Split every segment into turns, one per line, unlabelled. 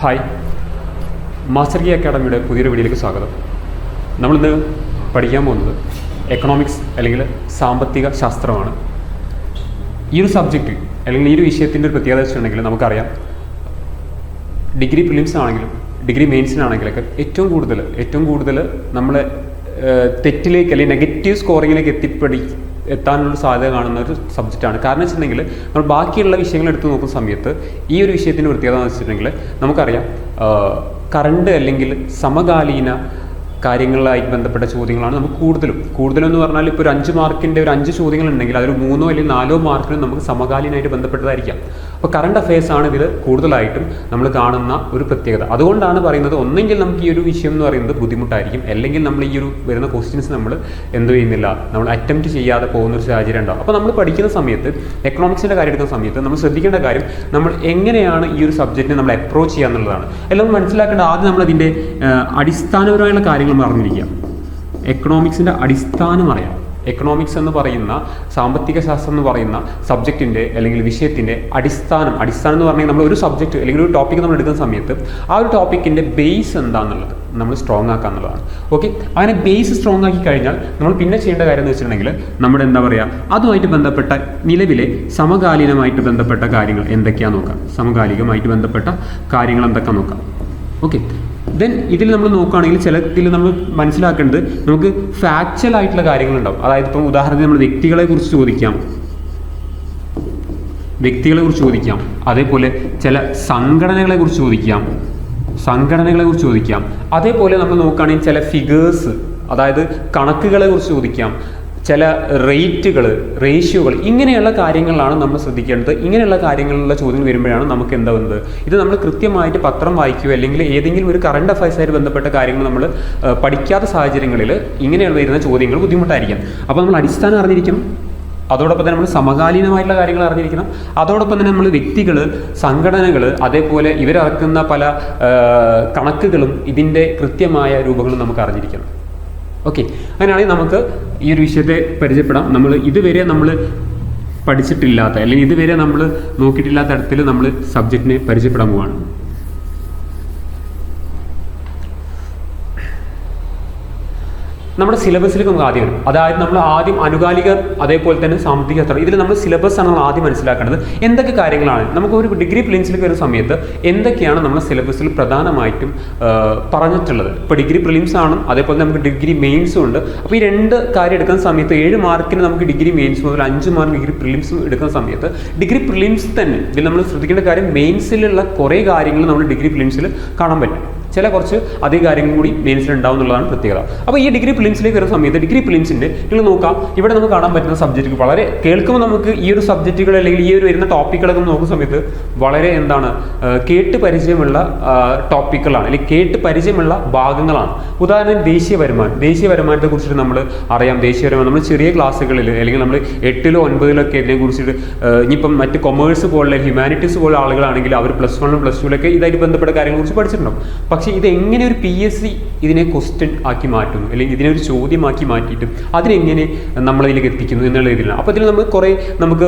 Hi, master key അക്കാഡമിയുടെ പുതിയൊരു വീഡിയോയിലേക്ക് സ്വാഗതം. നമ്മളിന്ന് പഠിക്കാൻ പോകുന്നത് എക്കണോമിക്സ് അല്ലെങ്കിൽ സാമ്പത്തിക ശാസ്ത്രമാണ്. ഈ ഒരു സബ്ജക്റ്റ് അല്ലെങ്കിൽ ഈ ഒരു വിഷയത്തിൻ്റെ ഒരു പ്രത്യേകത വെച്ചിട്ടുണ്ടെങ്കിൽ നമുക്കറിയാം, ഡിഗ്രി പ്രിലിംസ് ആണെങ്കിലും ഡിഗ്രി മെയിൻസിനാണെങ്കിലൊക്കെ ഏറ്റവും കൂടുതൽ നമ്മളെ തെറ്റിലേക്ക് അല്ലെങ്കിൽ നെഗറ്റീവ് സ്കോറിങ്ങിലേക്ക് എത്താനുള്ള സാധ്യത കാണുന്ന ഒരു സബ്ജക്റ്റാണ്. കാരണം വെച്ചിട്ടുണ്ടെങ്കിൽ നമ്മൾ ബാക്കിയുള്ള വിഷയങ്ങൾ എടുത്ത് നോക്കുന്ന സമയത്ത് ഈ ഒരു വിഷയത്തിൻ്റെ പ്രത്യേകത എന്ന് വെച്ചിട്ടുണ്ടെങ്കിൽ നമുക്കറിയാം, കറണ്ട് അല്ലെങ്കിൽ സമകാലീന കാര്യങ്ങളുമായിട്ട് ബന്ധപ്പെട്ട ചോദ്യങ്ങളാണ് നമുക്ക് കൂടുതലെന്ന് പറഞ്ഞാൽ ഇപ്പോൾ ഒരു 5 മാർക്കിൻ്റെ ഒരു 5 ചോദ്യങ്ങളുണ്ടെങ്കിൽ അതൊരു 3 അല്ലെങ്കിൽ 4 മാർക്കിനും നമുക്ക് സമകാലീനമായിട്ട് ബന്ധപ്പെട്ടതായിരിക്കാം. അപ്പോൾ കറണ്ട് അഫയേഴ്സാണ് ഇതിൽ കൂടുതലായിട്ടും നമ്മൾ കാണുന്ന ഒരു പ്രത്യേകത. അതുകൊണ്ടാണ് പറയുന്നത്, ഒന്നെങ്കിൽ നമുക്ക് ഈ ഒരു വിഷയം എന്ന് പറയുന്നത് ബുദ്ധിമുട്ടായിരിക്കും, അല്ലെങ്കിൽ നമ്മൾ ഈ ഒരു വരുന്ന ക്വസ്റ്റ്യൻസ് നമ്മൾ നമ്മൾ അറ്റംപ്റ്റ് ചെയ്യാതെ പോകുന്ന ഒരു സാഹചര്യം ഉണ്ടാവും. അപ്പോൾ നമ്മൾ പഠിക്കുന്ന സമയത്ത്, എക്കണോമിക്സിൻ്റെ കാര്യം എടുക്കുന്ന സമയത്ത് നമ്മൾ ശ്രദ്ധിക്കേണ്ട കാര്യം, നമ്മൾ എങ്ങനെയാണ് ഈ ഒരു സബ്ജക്റ്റിനെ നമ്മൾ അപ്രോച്ച് ചെയ്യുക എന്നുള്ളതാണ്. എല്ലാം മനസ്സിലാക്കേണ്ട, ആദ്യം നമ്മളതിൻ്റെ അടിസ്ഥാനപരമായുള്ള കാര്യങ്ങൾ അറിഞ്ഞിരിക്കുക. എക്കണോമിക്സിൻ്റെ അടിസ്ഥാനം അറിയാം. എക്കണോമിക്സ് എന്ന് പറയുന്ന സാമ്പത്തിക ശാസ്ത്രം എന്ന് പറയുന്ന സബ്ജക്റ്റിൻ്റെ അല്ലെങ്കിൽ വിഷയത്തിൻ്റെ അടിസ്ഥാനം എന്ന് പറഞ്ഞാൽ നമ്മൾ ഒരു സബ്ജക്റ്റ് അല്ലെങ്കിൽ ഒരു ടോപ്പിക് നമ്മൾ എടുക്കുന്ന സമയത്ത് ആ ഒരു ടോപ്പിക്കിൻ്റെ ബേസ് എന്താണെന്നുള്ളത് നമ്മൾ സ്ട്രോങ് ആക്കുക എന്നുള്ളതാണ്. ഓക്കെ, അങ്ങനെ ബേസ് സ്ട്രോങ് ആക്കി കഴിഞ്ഞാൽ നമ്മൾ പിന്നെ ചെയ്യേണ്ട കാര്യം എന്ന് വെച്ചിട്ടുണ്ടെങ്കിൽ നമ്മുടെ അതുമായിട്ട് ബന്ധപ്പെട്ട നിലവിലെ സമകാലീനമായിട്ട് ബന്ധപ്പെട്ട കാര്യങ്ങൾ എന്തൊക്കെയാണെന്ന് നോക്കാം. സമകാലികമായിട്ട് ബന്ധപ്പെട്ട കാര്യങ്ങൾ എന്തൊക്കെ നോക്കാം. ഓക്കെ, ദെൻ ഇതിൽ നമ്മൾ നോക്കുകയാണെങ്കിൽ ചിലതിൽ നമ്മൾ മനസ്സിലാക്കേണ്ടത്, നമുക്ക് ഫാക്ച്വൽ ആയിട്ടുള്ള കാര്യങ്ങളുണ്ടാവും. അതായത് ഇപ്പം ഉദാഹരണത്തിന് നമ്മൾ വ്യക്തികളെ കുറിച്ച് ചോദിക്കാം, അതേപോലെ ചില സംഘടനകളെ കുറിച്ച് ചോദിക്കാം, അതേപോലെ നമ്മൾ നോക്കുകയാണെങ്കിൽ ചില ഫിഗേഴ്സ്, അതായത് കണക്കുകളെ കുറിച്ച് ചോദിക്കാം, ചില റേഷ്യോകൾ, ഇങ്ങനെയുള്ള കാര്യങ്ങളാണ് നമ്മൾ ശ്രദ്ധിക്കേണ്ടത്. ഇങ്ങനെയുള്ള കാര്യങ്ങളിലുള്ള ചോദ്യങ്ങൾ വരുമ്പോഴാണ് നമുക്ക് ഇത് നമ്മൾ കൃത്യമായിട്ട് പത്രം വായിക്കുകയോ അല്ലെങ്കിൽ ഏതെങ്കിലും ഒരു കറണ്ട് അഫയേഴ്സായിട്ട് ബന്ധപ്പെട്ട കാര്യങ്ങൾ നമ്മൾ പഠിക്കാത്ത സാഹചര്യങ്ങളിൽ ഇങ്ങനെയുള്ള വരുന്ന ചോദ്യങ്ങൾ ബുദ്ധിമുട്ടായിരിക്കും. അപ്പോൾ നമ്മൾ അടിസ്ഥാനം അറിഞ്ഞിരിക്കണം, അതോടൊപ്പം തന്നെ നമ്മൾ സമകാലീനമായിട്ടുള്ള കാര്യങ്ങൾ അറിഞ്ഞിരിക്കണം, അതോടൊപ്പം തന്നെ നമ്മൾ വ്യക്തികൾ, സംഘടനകൾ, അതേപോലെ ഇവരിറക്കുന്ന പല കണക്കുകളും ഇതിൻ്റെ കൃത്യമായ രൂപങ്ങളും നമുക്ക് അറിഞ്ഞിരിക്കണം. ഓക്കെ, അങ്ങനെയാണെങ്കിൽ നമുക്ക് ഈ ഒരു വിഷയത്തെ പരിചയപ്പെടാം. ഇതുവരെ നമ്മൾ പഠിച്ചിട്ടില്ലാത്ത അല്ലെങ്കിൽ ഇതുവരെ നമ്മൾ നോക്കിയിട്ടില്ലാത്ത തരത്തിൽ നമ്മൾ സബ്ജക്റ്റിനെ പരിചയപ്പെടാൻ പോവുകയാണ്. നമ്മുടെ സിലബസിലേക്ക് നമുക്ക് ആദ്യം വരും. അതായത് നമ്മൾ ആദ്യം അനുകാലികർ, അതേപോലെ തന്നെ സാമ്പത്തിക ശാസ്ത്രം, ഇതിൽ നമ്മൾ സിലബസ് ആണ് നമ്മൾ ആദ്യം മനസ്സിലാക്കേണ്ടത്. എന്തൊക്കെ കാര്യങ്ങളാണ് നമുക്ക് ഒരു ഡിഗ്രി പ്രിലിംസിലേക്ക് വരുന്ന സമയത്ത് എന്തൊക്കെയാണ് നമ്മുടെ സിലബസിൽ പ്രധാനമായിട്ടും പറഞ്ഞിട്ടുള്ളത്. ഇപ്പോൾ ഡിഗ്രി പ്രിലിംസ് ആണ്, അതേപോലെ നമുക്ക് ഡിഗ്രി മെയിൻസും ഉണ്ട്. അപ്പോൾ ഈ 2 കാര്യം എടുക്കുന്ന സമയത്ത് 7 മാർക്കിന് നമുക്ക് ഡിഗ്രി മെയിൻസ് മുതൽ 5 മാർക്ക് ഡിഗ്രി പ്രിലിംസും എടുക്കുന്ന സമയത്ത് ഡിഗ്രി പ്രിലിംസ് തന്നെ ഇതിൽ നമ്മൾ ശ്രദ്ധിക്കേണ്ട കാര്യം, മെയിൻസിലുള്ള കുറേ കാര്യങ്ങൾ നമ്മൾ ഡിഗ്രി പ്രിലിംസിൽ കാണാൻ പറ്റും. കുറച്ച് അധികം കാര്യങ്ങൾ കൂടി മെയിൻസിൽ ഉണ്ടാവും എന്നുള്ളതാണ് പ്രത്യേകത. അപ്പോൾ ഈ ഡിഗ്രി പ്രിലിംസിലേക്ക് വരുന്ന സമയത്ത് ഡിഗ്രി പ്രിലിംസിൻ്റെ നിങ്ങൾ നോക്കാം, ഇവിടെ നമുക്ക് കാണാൻ പറ്റുന്ന സബ്ജക്റ്റുകൾ വളരെ കേൾക്കുമ്പോൾ നമുക്ക് ഈ ഒരു സബ്ജക്റ്റുകൾ അല്ലെങ്കിൽ ഈ ഒരു വരുന്ന ടോപ്പിക്കുകളൊക്കെ നോക്കുന്ന സമയത്ത് വളരെ കേട്ട് പരിചയമുള്ള ടോപ്പിക്കുകളാണ്, അല്ലെങ്കിൽ കേട്ട് പരിചയമുള്ള ഭാഗങ്ങളാണ്. ഉദാഹരണം ദേശീയ വരുമാനത്തെ കുറിച്ചിട്ട് നമ്മൾ അറിയാം. ദേശീയ വരുമാനം നമ്മൾ ചെറിയ ക്ലാസ്സുകളിൽ അല്ലെങ്കിൽ നമ്മൾ 8ലോ 9ലൊക്കെ ഇതിനെ കുറിച്ചിട്ട്, ഇനിയിപ്പം മറ്റ് കൊമേഴ്സ് പോലുള്ള ഹ്യൂമാനിറ്റീസ് പോലുള്ള ആളുകളാണെങ്കിൽ അവർ +1 +2ലൊക്കെ ഇതായിട്ട് ബന്ധപ്പെട്ട കാര്യങ്ങളെ കുറിച്ച് പഠിച്ചിട്ടുണ്ടാവും. പക്ഷേ ഇതെങ്ങനെ ഒരു PSC ഇതിനെ ക്വസ്റ്റ്യൻ ആക്കി മാറ്റുന്നു, അല്ലെങ്കിൽ ഇതിനെ ഒരു ചോദ്യമാക്കി മാറ്റിയിട്ട് അതിനെങ്ങനെ നമ്മളതിലേക്ക് എത്തിക്കുന്നു എന്നുള്ള ഇതിലാണ്. അപ്പോൾ ഇതിൽ നമുക്ക്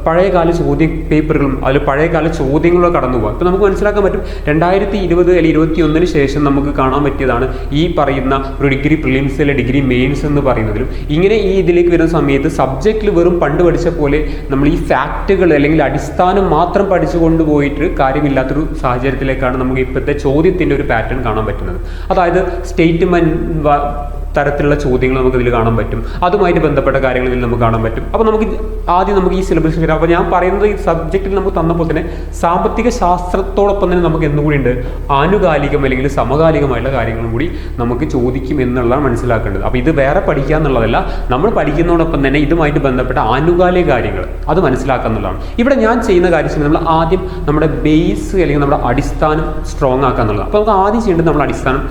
പഴയകാല ചോദ്യ പേപ്പറുകളും അതിൽ പഴയകാല ചോദ്യങ്ങളോ കടന്നു പോകാം. ഇപ്പോൾ നമുക്ക് മനസ്സിലാക്കാൻ പറ്റും, 2020 അല്ലെങ്കിൽ 2021 ശേഷം നമുക്ക് കാണാൻ പറ്റിയതാണ് ഈ പറയുന്ന ഒരു ഡിഗ്രി പ്രിലിംസിലെ ഡിഗ്രി മെയിൻസ് എന്ന് പറയുന്നതിലും ഇങ്ങനെ ഈ ഇതിലേക്ക് വരുന്ന സമയത്ത് സബ്ജക്റ്റിൽ വെറും പണ്ട് പഠിച്ച പോലെ നമ്മൾ ഈ ഫാക്റ്റുകൾ അല്ലെങ്കിൽ അടിസ്ഥാനം മാത്രം പഠിച്ചു കൊണ്ടുപോയിട്ട് കാര്യമില്ലാത്തൊരു സാഹചര്യത്തിലേക്കാണ് നമുക്ക് ഇപ്പോഴത്തെ ചോദ്യത്തിൻ്റെ ഒരു പാറ്റേൺ കാണാൻ പറ്റുന്നത്. അതായത് സ്റ്റേറ്റ്മെന്റ് തരത്തിലുള്ള ചോദ്യങ്ങൾ നമുക്ക് ഇതിൽ കാണാൻ പറ്റും, അതുമായിട്ട് ബന്ധപ്പെട്ട കാര്യങ്ങൾ ഇതിൽ നമുക്ക് കാണാൻ പറ്റും. അപ്പോൾ നമുക്ക് ഈ സിലബസ് വരാം. അപ്പോൾ ഞാൻ പറയുന്നത്, ഈ സബ്ജക്റ്റിൽ നമുക്ക് തന്നപ്പോൾ തന്നെ സാമ്പത്തിക ശാസ്ത്രത്തോടൊപ്പം തന്നെ നമുക്ക് എന്തുകൂടി ഉണ്ട്, ആനുകാലികം അല്ലെങ്കിൽ സമകാലികമായിട്ടുള്ള കാര്യങ്ങളും കൂടി നമുക്ക് ചോദിക്കും എന്നുള്ളതാണ് മനസ്സിലാക്കേണ്ടത്. അപ്പോൾ ഇത് വേറെ പഠിക്കുക എന്നുള്ളതല്ല, നമ്മൾ പഠിക്കുന്നതോടൊപ്പം തന്നെ ഇതുമായിട്ട് ബന്ധപ്പെട്ട ആനുകാലിക കാര്യങ്ങൾ അത് മനസ്സിലാക്കുക എന്നുള്ളതാണ്. ഇവിടെ ഞാൻ ചെയ്യുന്ന കാര്യം നമ്മൾ ആദ്യം നമ്മുടെ ബേസ് അല്ലെങ്കിൽ നമ്മുടെ അടിസ്ഥാനം സ്ട്രോങ് ആക്കുക എന്നുള്ളതാണ്. അപ്പോൾ നമുക്ക് ആദ്യം ചെയ്യേണ്ടത് നമ്മുടെ അടിസ്ഥാനം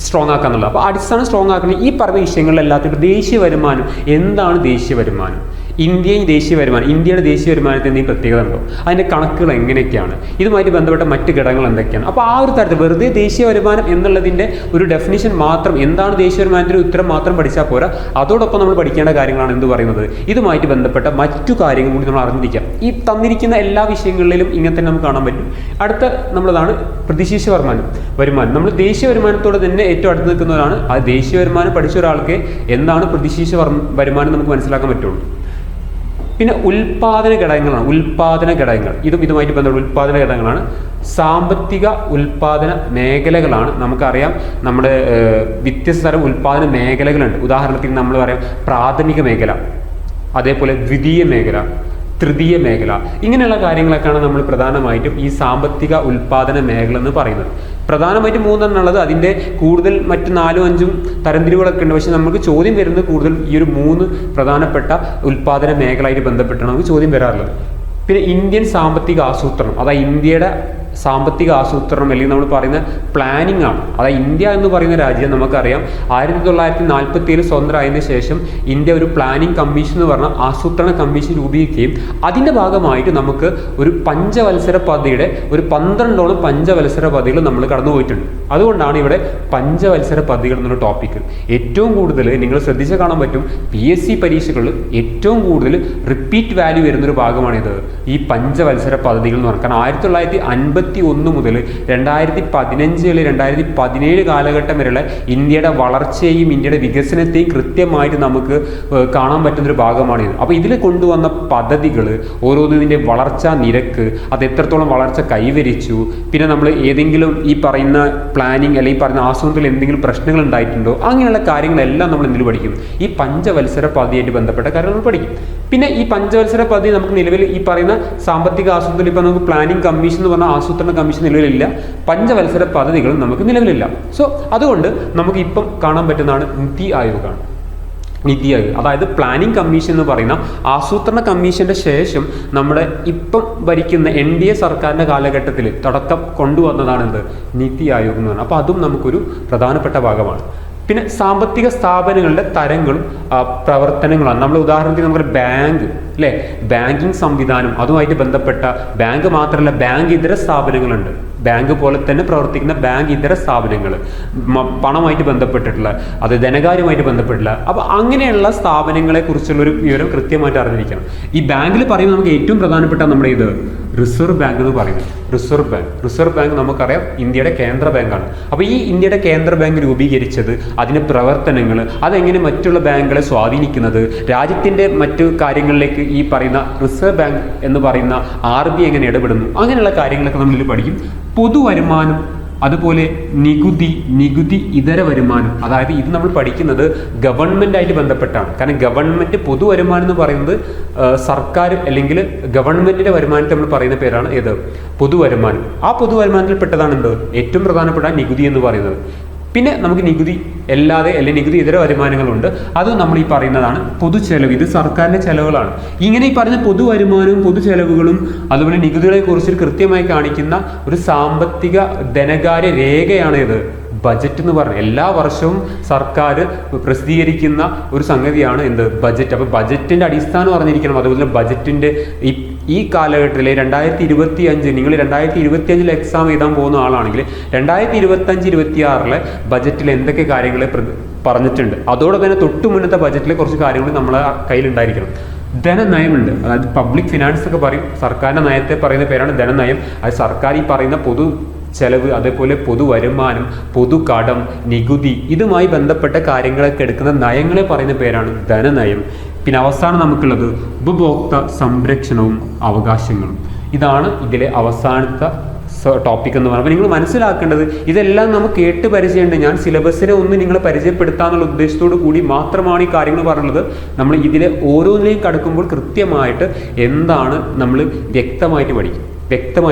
സ്ട്രോങ് ആക്കുക എന്നുള്ളത്. അപ്പോൾ അടിസ്ഥാനം സ്ട്രോങ് ആക്കുന്ന ഈ പറഞ്ഞ വിഷയങ്ങളിലെല്ലാത്തിനും ദേശീയ വരുമാനം എന്താണ്, ദേശീയ വരുമാനം ഇന്ത്യയുടെ ദേശീയ വരുമാനത്തിന് എന്തെങ്കിലും പ്രത്യേകത ഉണ്ടോ, അതിൻ്റെ കണക്കുകൾ എങ്ങനെയൊക്കെയാണ്, ഇതുമായിട്ട് ബന്ധപ്പെട്ട മറ്റ് ഘടകങ്ങൾ എന്തൊക്കെയാണ്. അപ്പോൾ ആ ഒരു തരത്തിൽ വെറുതെ ദേശീയ വരുമാനം എന്നുള്ളതിൻ്റെ ഒരു ഡെഫിനിഷൻ മാത്രം, എന്താണ് ദേശീയ വരുമാനത്തിൻ്റെ ഉത്തരം മാത്രം പഠിച്ചാൽ പോരാ, അതോടൊപ്പം നമ്മൾ പഠിക്കേണ്ട കാര്യങ്ങളാണ് എന്ത് പറയുന്നത്, ഇതുമായിട്ട് ബന്ധപ്പെട്ട മറ്റു കാര്യങ്ങൾ കൂടി നമ്മൾ അറിഞ്ഞിരിക്കാം. ഈ തന്നിരിക്കുന്ന എല്ലാ വിഷയങ്ങളിലും ഇങ്ങനെ തന്നെ നമുക്ക് കാണാൻ പറ്റും. അടുത്ത നമ്മളതാണ് പ്രതിശീർഷ വരുമാനം. നമ്മൾ ദേശീയ വരുമാനത്തോട് തന്നെ ഏറ്റവും അടുത്ത് നിൽക്കുന്നവരാണ്. ആ ദേശീയ വരുമാനം പഠിച്ച ഒരാൾക്ക് എന്താണ് പ്രതിശീർഷ വരുമാനം നമുക്ക് മനസ്സിലാക്കാൻ പറ്റുള്ളൂ. പിന്നെ ഉൽപാദന ഘടകങ്ങൾ ഇതുമായിട്ട് ബന്ധപ്പെട്ട ഉൽപാദന ഘടകങ്ങളാണ്. സാമ്പത്തിക ഉൽപാദന മേഖലകളാണ്. നമുക്കറിയാം നമ്മുടെ വ്യത്യസ്ത തരം ഉൽപാദന മേഖലകളുണ്ട്. ഉദാഹരണത്തിന് നമ്മൾ പറയാം പ്രാഥമിക മേഖല, അതേപോലെ ദ്വിതീയ മേഖല, തൃതീയ മേഖല, ഇങ്ങനെയുള്ള കാര്യങ്ങളൊക്കെയാണ് നമ്മൾ പ്രധാനമായിട്ടും ഈ സാമ്പത്തിക ഉൽപാദന മേഖല എന്ന് പറയുന്നത്. പ്രധാനമായിട്ടും 3 എന്നുള്ളത്, അതിൻ്റെ കൂടുതൽ മറ്റ് 4, 5 തരംതിരിവുകളൊക്കെ ഉണ്ട്. പക്ഷെ നമുക്ക് ചോദ്യം വരുന്നത് കൂടുതൽ ഈ ഒരു 3 പ്രധാനപ്പെട്ട ഉൽപാദന മേഖലയായിട്ട് ബന്ധപ്പെട്ടാണ് നമുക്ക് ചോദ്യം വരാറുള്ളത്. പിന്നെ ഇന്ത്യൻ സാമ്പത്തിക ആസൂത്രണം, അതായത് ഇന്ത്യയുടെ സാമ്പത്തിക ആസൂത്രണം അല്ലെങ്കിൽ നമ്മൾ പറയുന്ന പ്ലാനിങ് ആണ്. അതായത് ഇന്ത്യ എന്ന് പറയുന്ന രാജ്യം നമുക്കറിയാം 1947 സ്വതന്ത്രമായതിനു ശേഷം ഇന്ത്യ ഒരു പ്ലാനിങ് കമ്മീഷൻ എന്ന് പറഞ്ഞ ആസൂത്രണ കമ്മീഷൻ രൂപീകരിക്കുകയും അതിൻ്റെ ഭാഗമായിട്ട് നമുക്ക് ഒരു പഞ്ചവത്സര പദ്ധതിയുടെ ഒരു 12ഓളം പഞ്ചവത്സര പദ്ധതികൾ നമ്മൾ കടന്നുപോയിട്ടുണ്ട്. അതുകൊണ്ടാണ് ഇവിടെ പഞ്ചവത്സര പദ്ധതികൾ എന്നുള്ള ടോപ്പിക്ക് ഏറ്റവും കൂടുതൽ നിങ്ങൾ ശ്രദ്ധിച്ചാൽ കാണാൻ പറ്റും. PSC പരീക്ഷകളിൽ ഏറ്റവും കൂടുതൽ റിപ്പീറ്റ് വാല്യൂ വരുന്നൊരു ഭാഗമാണിത്, ഈ പഞ്ചവത്സര പദ്ധതികൾ എന്ന് പറഞ്ഞാൽ. കാരണം 1951 മുതൽ 2015 2017 കാലഘട്ടം വരെയുള്ള ഇന്ത്യയുടെ വളർച്ചയെയും ഇന്ത്യയുടെ വികസനത്തെയും കൃത്യമായിട്ട് നമുക്ക് കാണാൻ പറ്റുന്നൊരു ഭാഗമാണിത്. അപ്പോൾ ഇതിൽ കൊണ്ടുവന്ന പദ്ധതികൾ ഓരോന്നിൻ്റെ വളർച്ചാ നിരക്ക്, അത് എത്രത്തോളം വളർച്ച കൈവരിച്ചു, പിന്നെ നമ്മൾ ഏതെങ്കിലും ഈ പറയുന്ന പ്ലാനിങ് അല്ലെങ്കിൽ പറയുന്ന ആസൂത്രണത്തിൽ എന്തെങ്കിലും പ്രശ്നങ്ങൾ ഉണ്ടായിട്ടുണ്ടോ, അങ്ങനെയുള്ള കാര്യങ്ങളെല്ലാം നമ്മൾ എന്തിൽ പഠിക്കും, ഈ പഞ്ചവത്സര പദ്ധതിയായിട്ട് ബന്ധപ്പെട്ട കാര്യങ്ങൾ പഠിക്കും. പിന്നെ ഈ പഞ്ചവത്സര പദ്ധതി നമുക്ക് നിലവിൽ ഈ പറയുന്ന സാമ്പത്തിക ആസൂത്രണം, ഇപ്പോൾ നമുക്ക് പ്ലാനിങ് കമ്മീഷൻ എന്ന് പറഞ്ഞാൽ ആസൂത്രണ കമ്മീഷൻ നിലവിലില്ല, പഞ്ചവത്സര പദ്ധതികളും നമുക്ക് നിലവിലില്ല. സോ അതുകൊണ്ട് നമുക്ക് ഇപ്പം കാണാൻ പറ്റുന്നതാണ് നീതി ആയോഗ്. അതായത് പ്ലാനിംഗ് കമ്മീഷൻ എന്ന് പറയുന്ന ആസൂത്രണ കമ്മീഷന്റെ ശേഷം നമ്മുടെ ഇപ്പം ഭരിക്കുന്ന NDA സർക്കാരിൻ്റെ കാലഘട്ടത്തിൽ തുടക്കം കൊണ്ടുവന്നതാണ് എന്ത്, നീതി ആയോഗ് എന്ന് പറഞ്ഞാൽ. അപ്പോൾ അതും നമുക്കൊരു പ്രധാനപ്പെട്ട ഭാഗമാണ്. പിന്നെ സാമ്പത്തിക സ്ഥാപനങ്ങളുടെ തരങ്ങളും പ്രവർത്തനങ്ങളാണ്. നമ്മൾ ഉദാഹരണത്തിന് നമുക്ക് ബാങ്ക് അല്ലേ, ബാങ്കിങ് സംവിധാനം, അതുമായിട്ട് ബന്ധപ്പെട്ട ബാങ്ക് മാത്രമല്ല ബാങ്ക് ഇതര സ്ഥാപനങ്ങളുണ്ട്. ബാങ്ക് പോലെ തന്നെ പ്രവർത്തിക്കുന്ന ബാങ്ക് ഇതര സ്ഥാപനങ്ങൾ, പണമായിട്ട് ബന്ധപ്പെട്ടിട്ടുള്ള, അത് ധനകാര്യമായിട്ട് ബന്ധപ്പെട്ടിട്ടുള്ള, അപ്പോൾ അങ്ങനെയുള്ള സ്ഥാപനങ്ങളെ കുറിച്ചുള്ളൊരു വിവരം കൃത്യമായിട്ട് അറിഞ്ഞിരിക്കണം. ഈ ബാങ്കിൽ പറയുമ്പോൾ നമുക്ക് ഏറ്റവും പ്രധാനപ്പെട്ട നമ്മുടെ ഇത് റിസർവ് ബാങ്ക് എന്ന് പറയുന്നത്. റിസർവ് ബാങ്ക് നമുക്കറിയാം ഇന്ത്യയുടെ കേന്ദ്ര ബാങ്കാണ്. അപ്പോൾ ഈ ഇന്ത്യയുടെ കേന്ദ്ര ബാങ്ക് രൂപീകരിച്ചത്, അതിൻ്റെ പ്രവർത്തനങ്ങൾ, അതെങ്ങനെ മറ്റുള്ള ബാങ്കുകളെ സ്വാധീനിക്കുന്നത്, രാജ്യത്തിൻ്റെ മറ്റു കാര്യങ്ങളിലേക്ക് ഈ പറയുന്ന റിസർവ് ബാങ്ക് എന്ന് പറയുന്ന RBI എങ്ങനെ ഇടപെടുന്നു, അങ്ങനെയുള്ള കാര്യങ്ങളൊക്കെ നമ്മളിൽ പഠിക്കും. പൊതുവരുമാനം, അതുപോലെ നികുതി ഇതര വരുമാനം, അതായത് ഇത് നമ്മൾ പഠിക്കുന്നത് ഗവൺമെൻറ്റായിട്ട് ബന്ധപ്പെട്ടാണ്. കാരണം ഗവൺമെൻറ് പൊതുവരുമാനം എന്ന് പറയുന്നത് സർക്കാർ അല്ലെങ്കിൽ ഗവൺമെൻറ്റിൻ്റെ വരുമാനത്തെ നമ്മൾ പറയുന്ന പേരാണ് ഏത്, പൊതുവരുമാനം. ആ പൊതുവരുമാനത്തിൽ പെട്ടതാണ് എന്ത്, ഏറ്റവും പ്രധാനപ്പെട്ട നികുതി എന്ന് പറയുന്നത്. പിന്നെ നമുക്ക് നികുതി അല്ലാതെ അല്ലെങ്കിൽ നികുതി ഇതര വരുമാനങ്ങളുണ്ട്, അത് നമ്മൾ ഈ പറയുന്നതാണ് പൊതുചെലവ്. ഇത് സർക്കാരിൻ്റെ ചെലവുകളാണ്. ഇങ്ങനെ ഈ പറയുന്ന പൊതുവരുമാനവും പൊതുചെലവുകളും അതുപോലെ നികുതികളെ കുറിച്ച് കൃത്യമായി കാണിക്കുന്ന ഒരു സാമ്പത്തിക ധനകാര്യ രേഖയാണ് ഇത് ബജറ്റ് എന്ന് പറഞ്ഞത്. എല്ലാ വർഷവും സർക്കാർ പ്രസിദ്ധീകരിക്കുന്ന ഒരു സംഗതിയാണ് എന്ത്, ബജറ്റ്. അപ്പോൾ ബജറ്റിൻ്റെ അടിസ്ഥാനം അറിഞ്ഞിരിക്കണം. അതുപോലെ ബജറ്റിൻ്റെ ഈ കാലഘട്ടത്തിൽ 2025 നിങ്ങൾ 2025 എക്സാം എഴുതാൻ പോകുന്ന ആളാണെങ്കിൽ 2025-26 ബജറ്റിൽ എന്തൊക്കെ കാര്യങ്ങൾ പറഞ്ഞിട്ടുണ്ട്, അതോടൊപ്പം തന്നെ തൊട്ടു മുന്നത്തെ ബജറ്റിലെ കുറച്ച് കാര്യങ്ങൾ നമ്മളെ കയ്യിലുണ്ടായിരിക്കണം. ധനനയമുണ്ട്, അതായത് പബ്ലിക് ഫിനാൻസ് ഒക്കെ പറയും. സർക്കാരിൻ്റെ നയത്തെ പറയുന്ന പേരാണ് ധനനയം. അത് സർക്കാർ ഈ പറയുന്ന പൊതു ചെലവ്, അതേപോലെ പൊതുവരുമാനം, പൊതുകടം, നികുതി, ഇതുമായി ബന്ധപ്പെട്ട കാര്യങ്ങളൊക്കെ എടുക്കുന്ന നയങ്ങളെ പറയുന്ന പേരാണ് ധനനയം. പിന്നെ അവസാനം നമുക്കുള്ളത് ഉപഭോക്തൃ സംരക്ഷണവും അവകാശങ്ങളും. ഇതാണ് ഇതിലെ അവസാനത്തെ ടോപ്പിക് എന്ന് പറയുന്നത്. അപ്പോൾ നിങ്ങൾ മനസ്സിലാക്കേണ്ടത് ഇതെല്ലാം നമുക്ക് കേട്ട് പരിചയമുണ്ട്. ഞാൻ സിലബസിനെ ഒന്ന് നിങ്ങളെ പരിചയപ്പെടുത്താന്നുള്ള ഉദ്ദേശത്തോടു കൂടി മാത്രമാണ് ഈ കാര്യങ്ങൾ പറയുന്നത്. നമ്മൾ ഇതിലെ ഓരോന്നിനെയും കടക്കുമ്പോൾ കൃത്യമായിട്ട് എന്താണ് നമ്മൾ വ്യക്തമായിട്ട് പഠിക്കും.